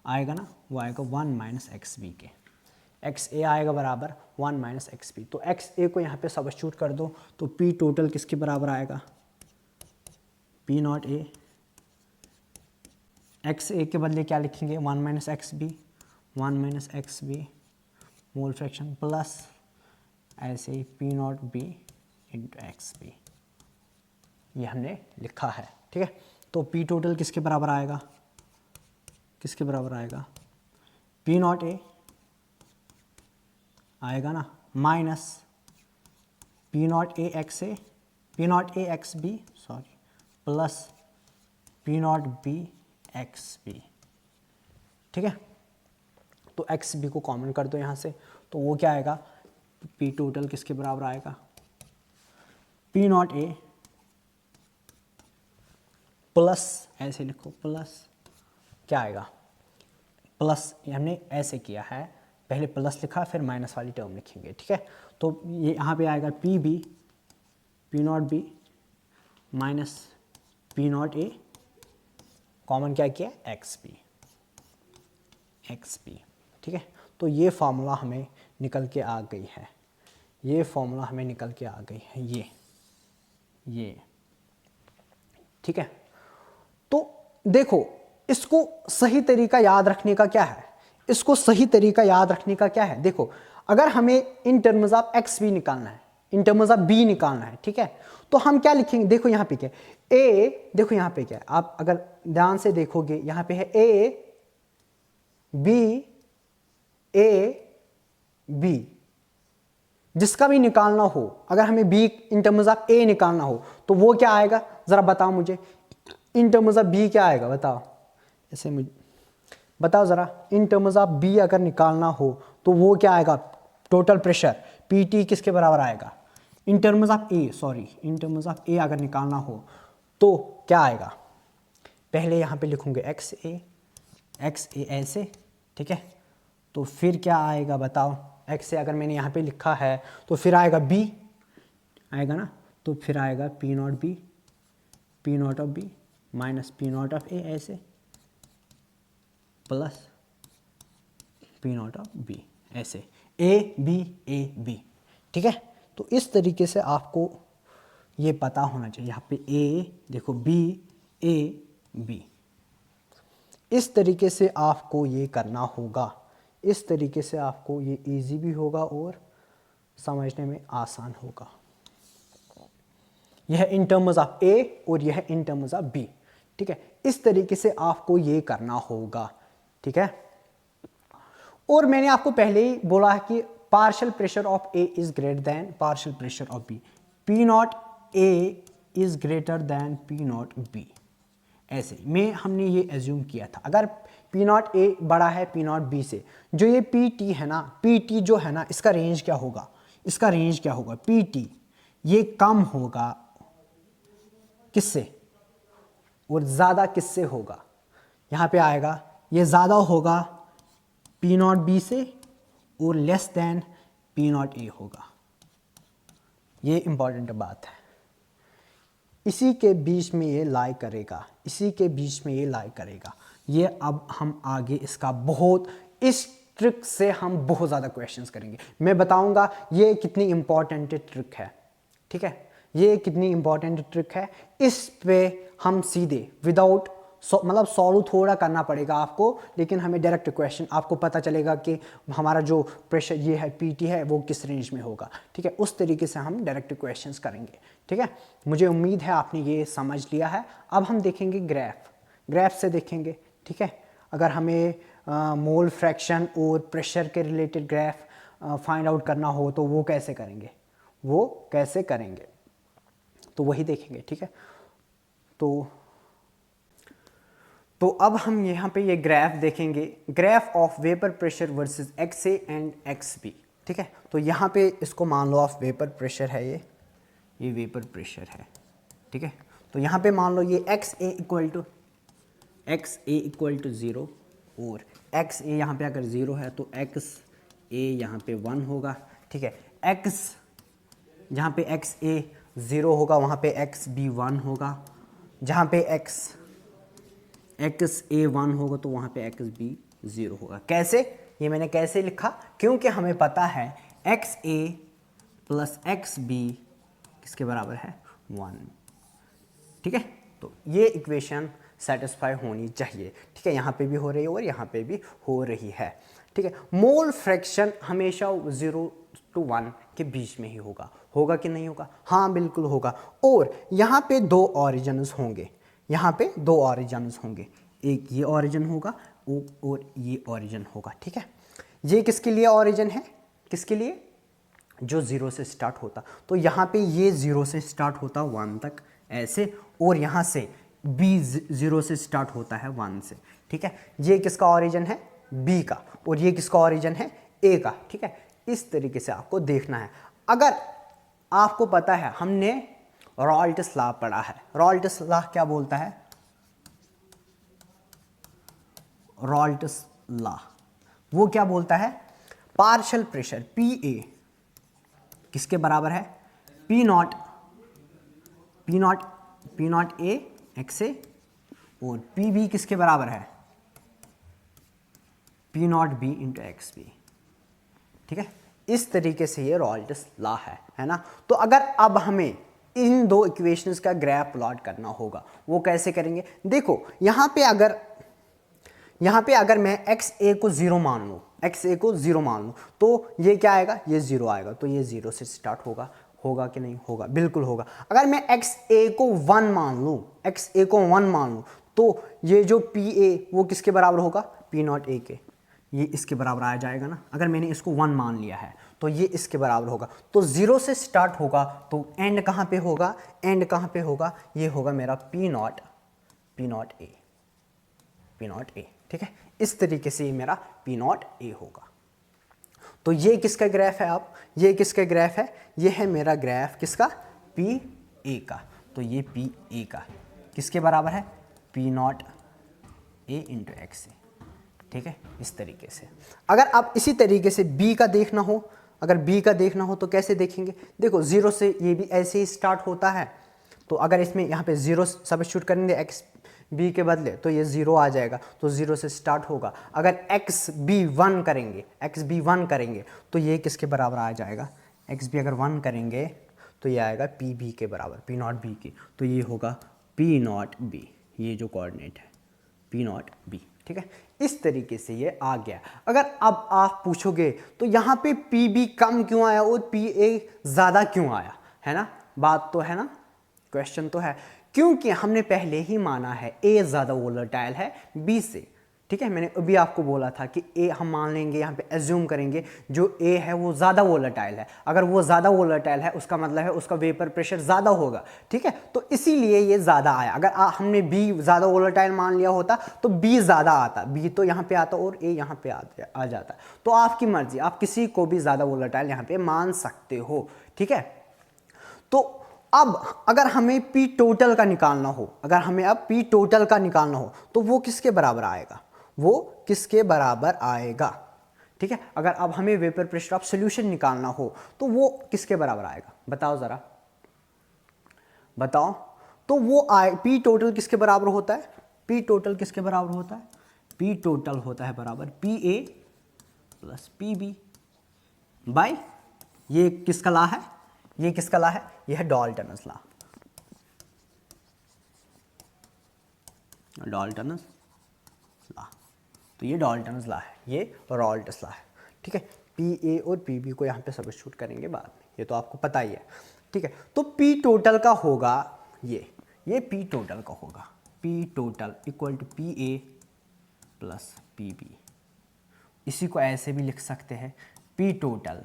आएगा ना, वो आएगा 1 माइनस एक्स बी के, एक्स ए आएगा बराबर 1 माइनस एक्स बी। तो एक्स ए को यहाँ पे सब्स्टिट्यूट कर दो, तो पी टोटल किसके बराबर आएगा, P not A, X A के बदले क्या लिखेंगे, 1 minus X B, 1 minus X B mole fraction plus ऐसे ही P not B into X B, ये हमने लिखा है, ठीक है। तो पी टोटल किसके बराबर आएगा, किसके बराबर आएगा, पी नॉट ए आएगा ना minus P not A X A, P not A X B sorry plus P not B X B, ठीक है। तो एक्स बी को कॉमन कर दो यहाँ से, तो वो क्या आएगा, पी टोटल किसके बराबर आएगा, पी नॉट ए प्लस ऐसे लिखो प्लस क्या आएगा, प्लस हमने ऐसे किया है, पहले प्लस लिखा फिर माइनस वाली टर्म लिखेंगे, ठीक है। तो ये यहाँ पे आएगा P B, P not B minus P not A common क्या किया, एक्स पी, ठीक है। तो ये फार्मूला हमें निकल के आ गई है, ये फार्मूला हमें निकल के आ गई है, ये ठीक है। तो देखो इसको सही तरीका याद रखने का क्या है, इसको सही तरीका याद रखने का क्या है, देखो अगर हमें इन टर्म्स ऑफ एक्स भी निकालना है, इन टर्म्स ऑफ बी निकालना है, ठीक है, तो हम क्या लिखेंगे, देखो यहाँ पे क्या है, ए, देखो यहाँ पे क्या है, आप अगर ध्यान से देखोगे यहाँ पे है ए बी, जिसका भी निकालना हो, अगर हमें बी इन टर्म्स ऑफ ए निकालना हो तो वो क्या आएगा, जरा बताओ मुझे, इन टर्म्स ऑफ बी क्या आएगा, बताओ ऐसे मुझे बताओ जरा, इन टर्म्स ऑफ बी अगर निकालना हो तो वो क्या आएगा, टोटल प्रेशर पीटी किसके बराबर आएगा, in terms of A, sorry in terms of A अगर निकालना हो तो क्या आएगा, पहले यहाँ पे लिखूंगे एक्स ए ऐसे, ठीक है, तो फिर क्या आएगा बताओ, एक्स ए अगर मैंने यहाँ पे लिखा है तो फिर आएगा बी आएगा ना, तो फिर आएगा P naught of B minus P naught of A ऐसे plus P naught of B ऐसे, ए बी, ठीक है। तो इस तरीके से आपको ये पता होना चाहिए, यहाँ पे ए देखो बी ए बी, इस तरीके से आपको ये करना होगा, इस तरीके से आपको ये इजी भी होगा और समझने में आसान होगा। यह इन टर्म्स ऑफ ए और यह इन टर्म्स ऑफ बी, ठीक है, इस तरीके से आपको ये करना होगा, ठीक है। और मैंने आपको पहले ही बोला है कि partial pressure of A is greater than partial pressure of B, P not A is greater than P not B, ऐसे में हमने ये एज्यूम किया था। अगर पी नॉट ए बड़ा है पी नॉट बी से, जो ये पी टी है ना, पी टी जो है ना, इसका रेंज क्या होगा, इसका रेंज क्या होगा, पी टी ये कम होगा किससे और ज़्यादा किससे होगा, यहाँ पे आएगा ये ज़्यादा होगा पी नॉट बी से और less than P not a होगा, ये इंपॉर्टेंट बात है। इसी के बीच में ये लाई करेगा, इसी के बीच में ये लाई करेगा। ये अब हम आगे इसका बहुत, इस ट्रिक से हम बहुत ज़्यादा क्वेश्चंस करेंगे, मैं बताऊंगा ये कितनी इंपॉर्टेंट ट्रिक है, ठीक है, ये कितनी इंपॉर्टेंट ट्रिक है। इस पे हम सीधे विदाउट मतलब सॉल्व थोड़ा करना पड़ेगा आपको, लेकिन हमें डायरेक्ट क्वेश्चन आपको पता चलेगा कि हमारा जो प्रेशर ये है पीटी है वो किस रेंज में होगा, ठीक है, उस तरीके से हम डायरेक्ट क्वेश्चंस करेंगे, ठीक है। मुझे उम्मीद है आपने ये समझ लिया है। अब हम देखेंगे ग्राफ से देखेंगे, ठीक है। अगर हमें मोल फ्रैक्शन और प्रेशर के रिलेटेड ग्राफ फाइंड आउट करना हो तो वो कैसे करेंगे, तो वही देखेंगे, ठीक है। तो अब हम यहाँ पे ये ग्राफ देखेंगे, graph of vapour pressure versus X A and X B, ठीक है। तो यहाँ पे इसको मान लो ऑफ वेपर प्रेशर है, ये वेपर प्रेशर है, ठीक है। तो यहाँ पे मान लो ये एक्स ए इक्वल टू 0 और एक्स ए यहाँ पे अगर 0 है तो एक्स ए यहाँ पे 1 होगा, ठीक है। एक्स जहाँ पे एक्स ए 0 होगा वहाँ पे एक्स बी 1 होगा, जहाँ पे एक्स ए 1 होगा तो वहाँ पे एक्स बी 0 होगा। कैसे, ये मैंने कैसे लिखा, क्योंकि हमें पता है X A plus X B किसके बराबर है 1, ठीक है। तो ये इक्वेशन सेटिस्फाई होनी चाहिए, ठीक है, यहाँ पे भी हो रही है और यहाँ पे भी हो रही है, ठीक है। मोल फ्रैक्शन हमेशा 0 to 1 के बीच में ही होगा कि नहीं होगा, हाँ बिल्कुल होगा। और यहाँ पे दो ऑरिजिन्स होंगे, एक ये ऑरिजिन होगा और ये ऑरिजिन होगा, ठीक है। ये किसके लिए ऑरिजिन है, किसके लिए, जो 0 से स्टार्ट होता, तो यहाँ पे ये 0 से स्टार्ट होता 1 तक ऐसे, और यहाँ से B 0 से स्टार्ट होता है 1 से, ठीक है। ये किसका ऑरिजिन है, B का, और ये किसका ऑरिजिन है, A का, ठीक है। इस तरीके से आपको देखना है। अगर आपको पता है, हमने रॉल्ट्स लॉ पढ़ा है, रॉल्ट्स लॉ क्या बोलता है, रॉल्ट्स लॉ वो क्या बोलता है, पार्शियल प्रेशर पी ए किसके बराबर है, P not A X A और पी बी किसके बराबर है, P not B into X B. ठीक है, इस तरीके से ये रॉल्ट्स लॉ है ना। तो अगर अब हमें इन दो इक्वेशंस का ग्राफ प्लॉट करना होगा, वो कैसे करेंगे? देखो यहाँ पे अगर मैं एक्स ए को जीरो मान लूँ, एक्स ए को जीरो मान लूँ, तो ये क्या आएगा, ये जीरो आएगा। तो ये जीरो से स्टार्ट होगा, होगा कि नहीं होगा, बिल्कुल होगा। अगर मैं एक्स ए को वन मान लूँ, एक्स ए को वन मान लूँ, तो ये जो पी ए वो किसके बराबर होगा, पी नॉट ए के, ये इसके बराबर आ जाएगा ना। अगर मैंने इसको वन मान लिया है तो ये इसके बराबर होगा। तो जीरो से स्टार्ट होगा, तो एंड कहाँ पे होगा, एंड कहाँ पे होगा, ये होगा मेरा P not A, P not a. ठीक है, इस तरीके से ये मेरा पी नॉट ए होगा। तो ये किसका ग्राफ है, आप ये किसका ग्राफ है, ये है मेरा ग्राफ किसका, पी ए का। तो ये पी ए का किसके बराबर है, P not A into X A. ठीक है, इस तरीके से। अगर आप इसी तरीके से बी का देखना हो, अगर बी का देखना हो तो कैसे देखेंगे? देखो जीरो से ये भी ऐसे ही स्टार्ट होता है। तो अगर इसमें यहाँ पे जीरो सब्स्टिट्यूट करेंगे एक्स बी के बदले, तो ये जीरो आ जाएगा। तो जीरो से स्टार्ट होगा। अगर एक्स बी वन करेंगे तो ये किसके बराबर आ जाएगा, एक्स बी अगर वन करेंगे तो ये आएगा पी बी के बराबर, पी नॉट बी के। तो ये होगा पी नॉट बी, ये जो कोऑर्डिनेट है पी नॉट बी। ठीक है, इस तरीके से ये आ गया। अगर अब आप पूछोगे तो यहाँ पे पी बी कम क्यों आया और पी ए ज़्यादा क्यों आया, है ना, बात तो है ना, क्वेश्चन तो है। क्योंकि हमने पहले ही माना है ए ज़्यादा वोलेटाइल है बी से। ठीक है, मैंने अभी आपको बोला था कि ए हम मान लेंगे, यहाँ पे एज्यूम करेंगे जो ए है वो ज़्यादा वोलेटाइल है। अगर वो ज़्यादा वोलेटाइल है उसका मतलब है उसका वेपर प्रेशर ज़्यादा होगा। ठीक है, तो इसीलिए ये ज़्यादा आया। अगर हमने बी ज़्यादा वोलेटाइल मान लिया होता तो बी ज़्यादा आता, बी तो यहाँ पे आता और ए यहाँ पे आ जाता। तो आपकी मर्जी, आप किसी को भी ज़्यादा वोलेटाइल यहाँ पे मान सकते हो। ठीक है, तो अब अगर हमें पी टोटल का निकालना हो, अगर हमें अब पी टोटल का निकालना हो तो वो किसके बराबर आएगा, वो किसके बराबर आएगा? ठीक है, अगर अब हमें वेपर प्रेशर ऑफ सॉल्यूशन निकालना हो तो वो किसके बराबर आएगा, बताओ जरा, बताओ। तो वो पी टोटल किसके बराबर होता है, पी टोटल किसके बराबर होता है, पी टोटल होता है बराबर P A plus P B by, ये किसका लॉ है, ये किसका लॉ है, ये है डाल्टन्स लॉ, डाल्टन्स लॉ। तो ये डाल्टन्स लॉ है, ये रॉल्ट्स लॉ है। ठीक है, पी ए और पी बी को यहाँ पे सब्स्टिट्यूट करेंगे बाद में, ये तो आपको पता ही है। ठीक है, तो पी टोटल का होगा ये पी टोटल का होगा, P total equal to P A plus P B. इसी को ऐसे भी लिख सकते हैं, P total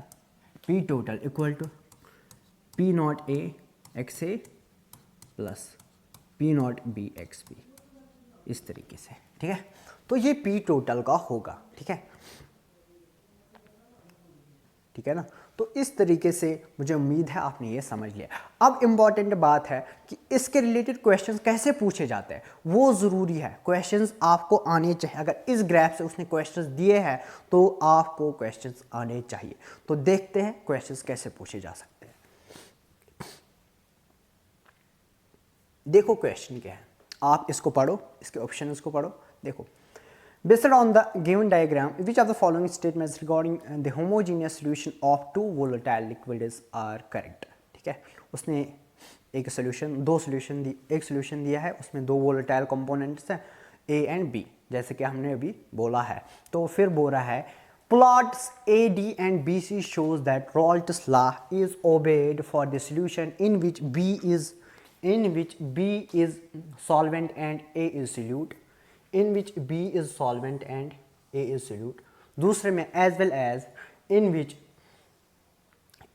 equal to P not A X A plus P not B X B, इस तरीके से। ठीक है, तो ये पी टोटल का होगा। ठीक है ना। तो इस तरीके से मुझे उम्मीद है आपने ये समझ लिया। अब इम्पॉर्टेंट बात है कि इसके रिलेटेड क्वेश्चंस कैसे पूछे जाते हैं, वो ज़रूरी है। क्वेश्चंस आपको आने चाहिए। अगर इस ग्राफ से उसने क्वेश्चंस दिए हैं तो आपको क्वेश्चंस आने चाहिए। तो देखते हैं क्वेश्चंस कैसे पूछे जा सकते हैं। देखो क्वेश्चन क्या है, आप इसको पढ़ो, इसके ऑप्शंस को पढ़ो। देखो, based on the given diagram, which of the following statements regarding the homogeneous solution of two volatile liquids are correct? ठीक है, उसने एक सोल्यूशन दिया है, उसमें दो वोलेटाइल कंपोनेंट्स हैं ए एंड बी, जैसे कि हमने अभी बोला है। तो फिर बोल रहा है plots AD and BC shows that Raoult's law is obeyed for the solution in which B is solvent and A is solute, in which B is solvent and A is solute। दूसरे में as well as in which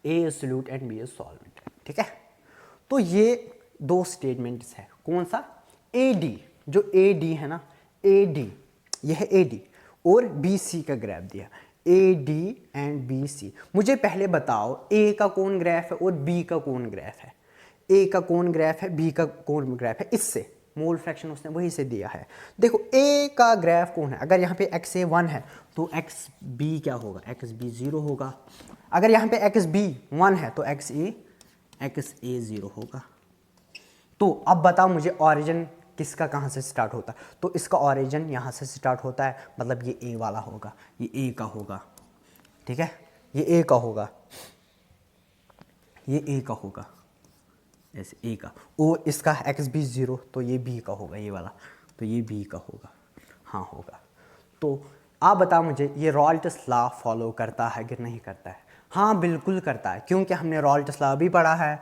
A is solute and B is solvent। ठीक है, तो ये दो statements है। कौन सा, AD, जो AD है ना, AD, यह है AD और BC का ग्राफ दिया, AD एंड BC। मुझे पहले बताओ A का कौन ग्राफ है और B का कौन ग्राफ है, A का कौन ग्राफ है, B का कौन ग्राफ है, इससे मोल फ्रैक्शन उसने वही से दिया है। देखो A का ग्राफ कौन है, अगर यहाँ पे एक्स ए 1 है तो एक्स बी क्या होगा, एक्स बी 0 होगा। अगर यहाँ पे एक्स बी 1 है तो एक्स ए 0 होगा। तो अब बताओ मुझे ऑरिजिन किसका कहाँ से स्टार्ट होता है, तो इसका ऑरिजिन यहाँ से स्टार्ट होता है, मतलब ये ए वाला होगा, ये ए का होगा, ठीक है, ये ए का होगा, ये ए का होगा, ऐसे ए का, और इसका एक्स भी 0, तो ये बी का होगा, ये वाला, तो ये बी का होगा, हाँ होगा। तो आप बताओ मुझे, ये रॉल्ट्स लॉ फॉलो करता है कि नहीं करता है? हाँ बिल्कुल करता है, क्योंकि हमने रॉल्ट्स लॉ भी पढ़ा है।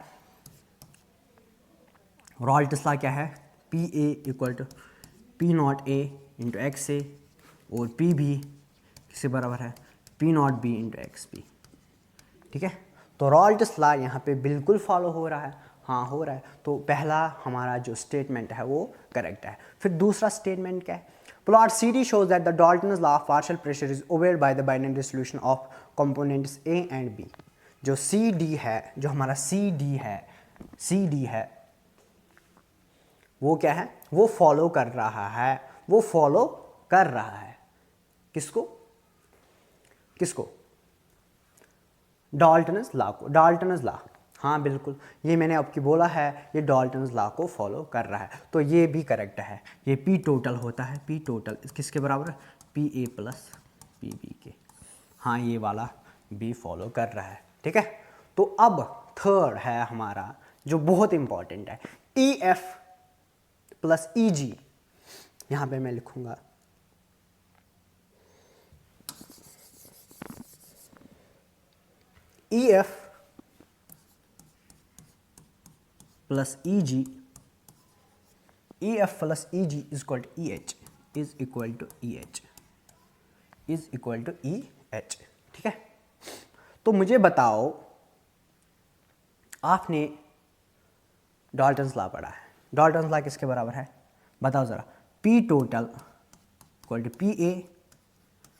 रॉल्ट्स लॉ क्या है? P A equal to P not A into X A, और पी बी किसके बराबर है? P not B into X B, ठीक है। तो रॉल्ट्स लॉ यहाँ पे बिल्कुल फॉलो हो रहा है, हाँ हो रहा है। तो पहला हमारा जो स्टेटमेंट है वो करेक्ट है। फिर दूसरा स्टेटमेंट क्या है? Plot C D shows that the Dalton's law of partial pressure is obeyed by the binary solution of components A and B. जो सी डी है, जो हमारा सी डी है वो क्या है? वो फॉलो कर रहा है, वो फॉलो कर रहा है किसको? किसको? डाल्टन्स लॉ को। डाल्टन्स लॉ, हाँ बिल्कुल, ये मैंने आपकी बोला है, ये डाल्टन्स लॉ को फॉलो कर रहा है, तो ये भी करेक्ट है। ये पी टोटल होता है, पी टोटल किसके बराबर है? P A plus P B के, हाँ ये वाला भी फॉलो कर रहा है, ठीक है। तो अब थर्ड है हमारा जो बहुत इंपॉर्टेंट है, ई एफ प्लस ई जी। यहाँ पे मैं लिखूंगा E F plus E G, E F plus E G is equal to E H, is equal to E H, is equal to E H, ठीक है। तो मुझे बताओ, आपने डाल्टन्स लॉ पढ़ा है, डाल्टन्स लॉ किसके बराबर है? बताओ ज़रा। P total equal to P A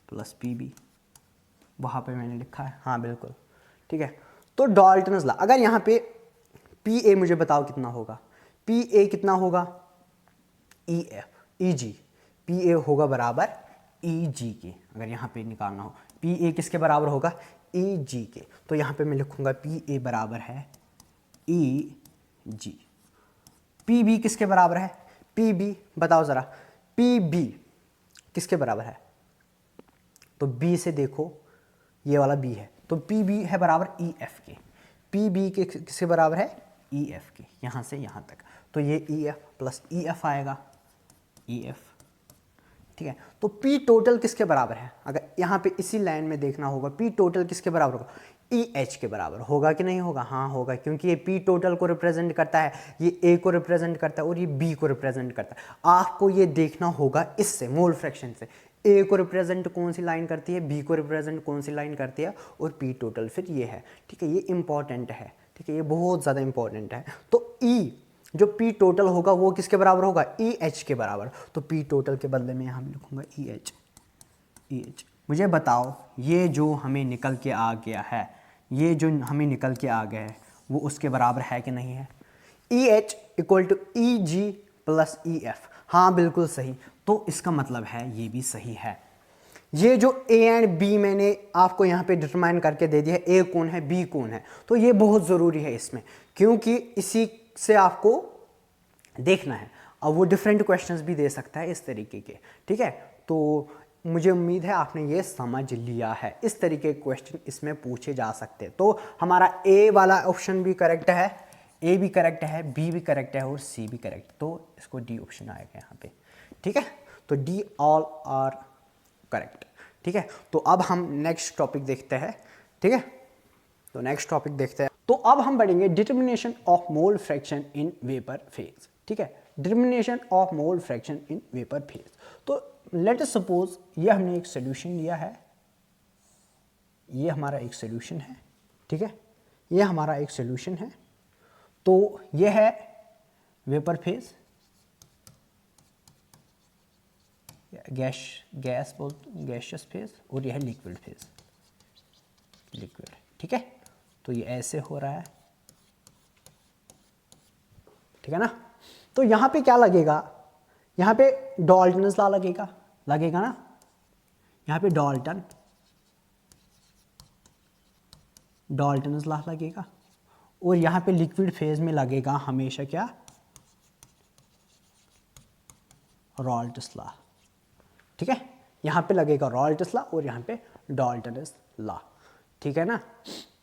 plus P B, वहाँ पे मैंने लिखा है, हाँ बिल्कुल, ठीक है। तो डाल्टन्स लॉ, अगर यहाँ पे पी ए मुझे बताओ कितना होगा? पी ए कितना होगा? E F E ji, P A होगा बराबर ई जी के। अगर यहाँ पे निकालना हो, पी ए किसके बराबर होगा? ई जी के। तो यहाँ पे मैं लिखूंगा पी ए बराबर है ई जी। पी बी किसके बराबर है? पी बी बताओ ज़रा, पी बी किसके बराबर है? तो बी से देखो, ये वाला बी है, तो पी बी है बराबर ई एफ के। पी बी के किसके बराबर है? ई एफ के, यहाँ से यहाँ तक, तो ये ई एफ प्लस ई एफ आएगा, ई एफ, ठीक है। तो पी टोटल किसके बराबर है? अगर यहाँ पे इसी लाइन में देखना होगा, पी टोटल किसके बराबर होगा? ई एच के बराबर होगा कि नहीं होगा? हाँ होगा, क्योंकि ये पी टोटल को रिप्रेजेंट करता है, ये ए को रिप्रेजेंट करता है और ये बी को रिप्रेजेंट करता है। आपको ये देखना होगा इससे, मोल फ्रैक्शन से, ए को रिप्रेजेंट कौन सी लाइन करती है, बी को रिप्रेजेंट कौन सी लाइन करती है, और पी टोटल फिर ये है, ठीक है। ये इंपॉर्टेंट है, ठीक है, ये बहुत ज़्यादा इंपॉर्टेंट है। तो ई जो पी टोटल होगा वो किसके बराबर होगा? ई एच के बराबर। तो पी टोटल के बदले में यहाँ लिखूंगा ई एच, ई एच। मुझे बताओ, ये जो हमें निकल के आ गया है, ये जो हमें निकल के आ गया है, वो उसके बराबर है कि नहीं है? E H equal to E G plus E F, हाँ बिल्कुल सही। तो इसका मतलब है ये भी सही है। ये जो ए एंड बी मैंने आपको यहाँ पे डिटरमाइन करके दे दिया है, ए कौन है, बी कौन है, तो ये बहुत ज़रूरी है इसमें, क्योंकि इसी से आपको देखना है। अब वो डिफरेंट क्वेश्चंस भी दे सकता है इस तरीके के, ठीक है। तो मुझे उम्मीद है आपने ये समझ लिया है, इस तरीके के क्वेश्चन इसमें पूछे जा सकते हैं। तो हमारा ए वाला ऑप्शन भी करेक्ट है, ए भी करेक्ट है, बी भी करेक्ट है और सी भी करेक्ट, तो इसको डी ऑप्शन आएगा यहाँ पे, ठीक है। तो डी ऑल आर करेक्ट, ठीक है। तो अब हम नेक्स्ट टॉपिक देखते हैं, ठीक है। तो नेक्स्ट टॉपिक देखते हैं। तो अब हम बढ़ेंगे determination of mole fraction in vapour phase, ठीक है। Determination of mole fraction in vapour phase. तो लेट अस सपोज ये हमने एक सोल्यूशन लिया है, ये हमारा एक सोल्यूशन है, ठीक है, ये हमारा एक सोल्यूशन है। तो ये है वेपर फेज, गैस बोलते गैसियस फेज, और यह है लिक्विड फेज, लिक्विड, ठीक है। तो ये ऐसे हो रहा है, ठीक है ना। तो यहाँ पे क्या लगेगा? यहाँ पे डाल्टन्स लॉ लगेगा, लगेगा ना। यहाँ पे डाल्टन्स लॉ लगेगा, और यहाँ पे लिक्विड फेज में लगेगा हमेशा क्या? रॉल्ट्स लॉ, ठीक है, यहाँ पे लगेगा रॉल्ट्स लॉ और यहाँ पे डाल्टन्स लॉ, ठीक है ना,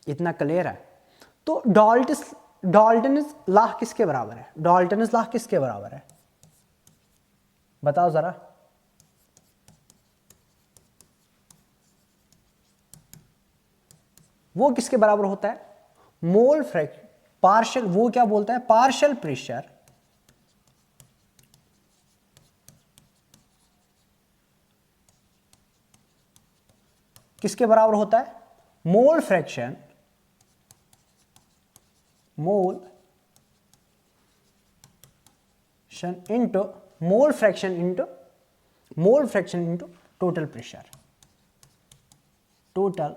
इतना क्लियर है। तो डाल्टन्स लॉ किसके बराबर है? डाल्टन्स लॉ किसके बराबर है बताओ जरा? वो किसके बराबर होता है? मोल फ्रैक्शन पार्शियल, वो क्या बोलता है? पार्शियल प्रेशर किसके बराबर होता है? Mole fraction into mole fraction into total pressure, total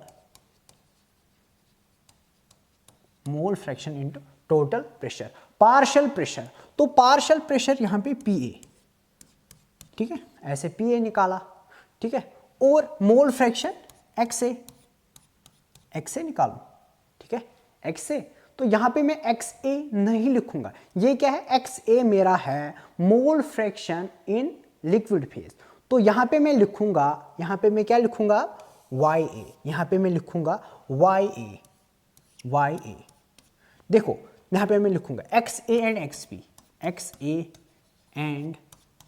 mole fraction into total pressure, partial pressure. तो पार्शियल प्रेशर यहां पे पीए, ठीक है, ऐसे पीए निकाला, ठीक है, और मोल फ्रैक्शन एक्सए निकालो, ठीक है, एक्सए। तो यहां पे मैं एक्सए नहीं लिखूंगा, ये क्या है? एक्सए मेरा है मोल फ्रैक्शन इन लिक्विड फेज। तो यहां पे मैं लिखूंगा, यहां पे मैं क्या लिखूंगा? YA, यहां पे मैं लिखूंगा YA। देखो यहां पे मैं लिखूंगा XA and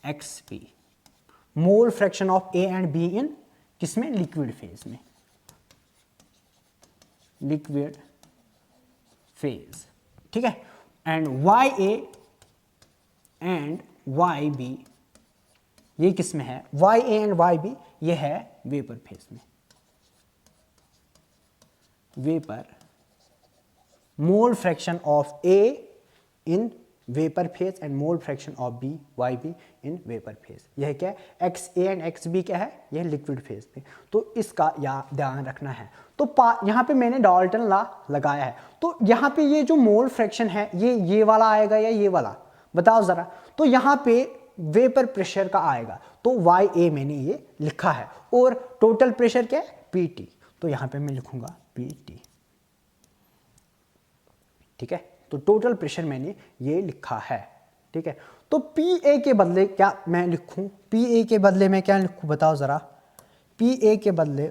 XP, mole fraction of A and B इन किसमें? लिक्विड फेज में, लिक्विड फेज, ठीक है। एंड YA एंड YB ये किस में है? YA एंड YB ये है वेपर फेज में, vapour mole fraction of A in vapour phase and mole fraction of YB in vapour phase. यह क्या है? XA एंड XB क्या है? यह लिक्विड फेज में। तो इसका ध्यान रखना है। तो यहाँ पे मैंने डाल्टन लॉ लगाया है, तो यहाँ पे ये जो मोल फ्रैक्शन है ये वाला आएगा या ये वाला? बताओ जरा। तो यहाँ पे वेपर प्रेशर का आएगा, तो YA मैंने ये लिखा है, और टोटल प्रेशर क्या है? PT। तो यहाँ पे मैं लिखूंगा PT, ठीक है। तो टोटल प्रेशर मैंने ये लिखा है, ठीक है। तो PA के बदले क्या मैं लिखूं? PA के बदले मैं क्या लिखूं बताओ जरा? PA के बदले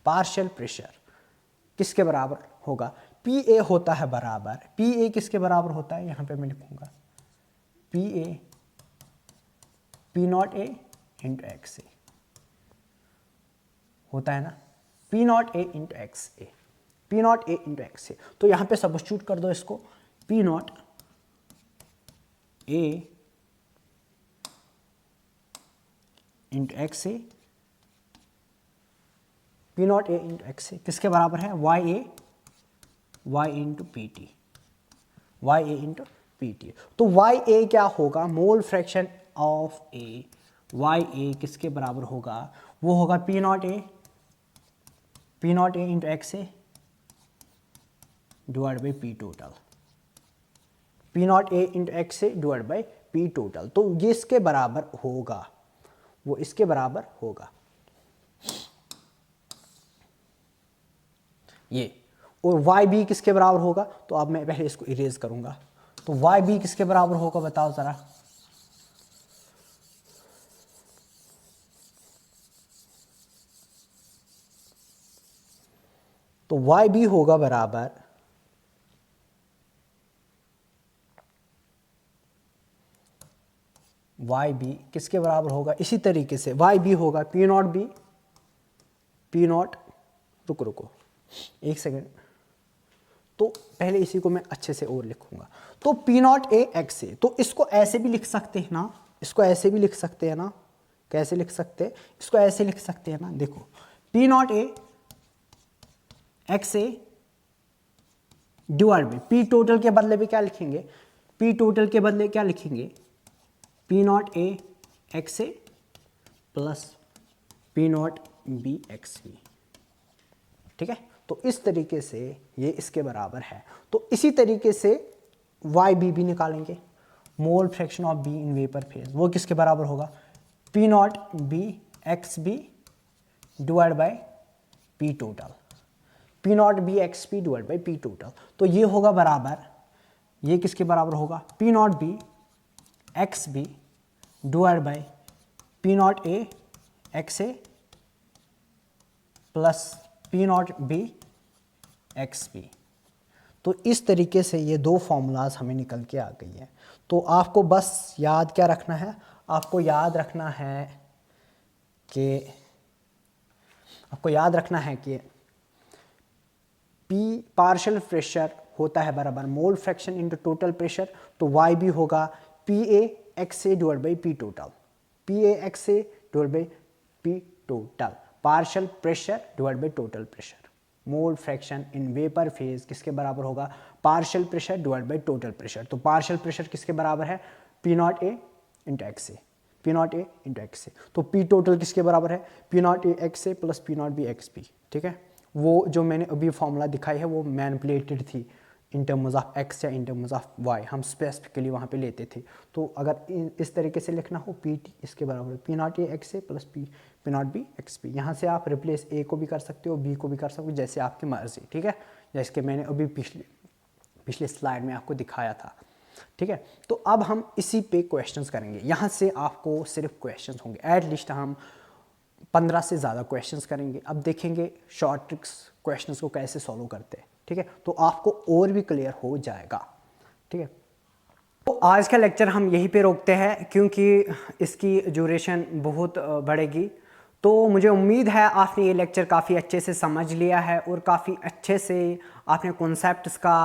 पार्शियल प्रेशर किसके बराबर होगा? PA होता है बराबर, PA किसके बराबर होता है? यहां पे मैं लिखूंगा PA P0A इंटू XA होता है ना, P0A into XA, P0A into XA। तो यहां पे सब्स्टिट्यूट कर दो इसको, P0A into XA, P0A into XA किसके बराबर है? YA into PT, YA into PT। तो YA क्या होगा? मोल फ्रैक्शन ऑफ A, YA किसके बराबर होगा? वो होगा P0A into XA divide by P total, P0A into XA divide by P total. तो ये इसके बराबर होगा, वो इसके बराबर होगा ये। और YB किसके बराबर होगा? तो अब मैं पहले इसको इरेज करूंगा। तो YB किसके बराबर होगा बताओ जरा? तो YB होगा बराबर YB किसके बराबर होगा? इसी तरीके से YB होगा P0 रुको एक सेकेंड। तो पहले इसी को मैं अच्छे से और लिखूंगा। तो P0A XA, तो इसको ऐसे भी लिख सकते हैं ना, इसको ऐसे भी लिख सकते हैं ना, कैसे लिख सकते हैं? इसको ऐसे लिख सकते हैं ना, देखो P0A XA divide by P total के बदले में क्या लिखेंगे? P टोटल के बदले क्या लिखेंगे? P0A XA plus P0B XB, ठीक है। तो इस तरीके से ये इसके बराबर है। तो इसी तरीके से YB भी निकालेंगे, मोल fraction of B in vapour phase, वो किसके बराबर होगा? P0B XB divide by P total, P0B XP divide by P total. तो ये होगा बराबर, ये किसके बराबर होगा? P0B XB divide by P not A X A plus P not B X B. तो इस तरीके से ये दो फॉर्मूलाज हमें निकल के आ गई है। तो आपको बस याद क्या रखना है, आपको याद रखना है कि P पार्शियल प्रेशर होता है बराबर mole fraction into total pressure. तो Y भी होगा P A X A divide by P total, P A X A divide by P total, partial pressure divide by total pressure. Mole fraction in vapour phase किसके बराबर होगा, partial pressure divide by total pressure. तो partial pressure किसके बराबर है, P not A into X A, P not A into X A. तो P total किसके बराबर है, P not A X A plus P not B X B. ठीक है, वो जो मैंने अभी फॉर्मूला दिखाई है वो मैनिपुलेटेड थी इन टर्म्स ऑफ एक्स या इन टर्म्स ऑफ वाई, हम स्पेसिफिकली वहाँ पे लेते थे। तो अगर इस तरीके से लिखना हो, पी टी इसके बराबर है P not A X A plus P not B X B. यहाँ से आप रिप्लेस ए को भी कर सकते हो, बी को भी कर सकते हो, जैसे आपकी मर्जी। ठीक है, जैसे कि मैंने अभी पिछले स्लाइड में आपको दिखाया था। ठीक है, तो अब हम इसी पे क्वेश्चंस करेंगे। यहाँ से आपको सिर्फ क्वेश्चंस होंगे, एटलीस्ट हम 15 से ज़्यादा क्वेश्चंस करेंगे। अब देखेंगे शॉर्ट ट्रिक्स क्वेश्चंस को कैसे सॉल्व करते हैं। ठीक है, तो आपको और भी क्लियर हो जाएगा। ठीक है, तो आज का लेक्चर हम यहीं पे रोकते हैं क्योंकि इसकी ड्यूरेशन बहुत बढ़ेगी। तो मुझे उम्मीद है आपने ये लेक्चर काफ़ी अच्छे से समझ लिया है और काफ़ी अच्छे से आपने कॉन्सेप्ट्स का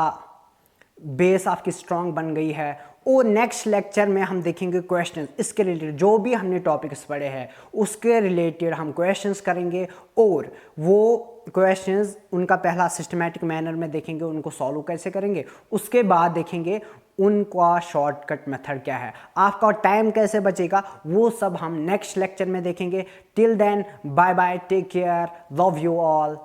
बेस आपकी स्ट्रांग बन गई है। और नेक्स्ट लेक्चर में हम देखेंगे क्वेश्चंस, इसके रिलेटेड जो भी हमने टॉपिक्स पढ़े हैं उसके रिलेटेड हम क्वेश्चंस करेंगे और वो क्वेश्चंस उनका पहला सिस्टमैटिक मैनर में देखेंगे, उनको सॉल्व कैसे करेंगे। उसके बाद देखेंगे उनका शॉर्टकट मेथड क्या है, आपका टाइम कैसे बचेगा, वो सब हम नेक्स्ट लेक्चर में देखेंगे। Till then bye bye, take care, love you all.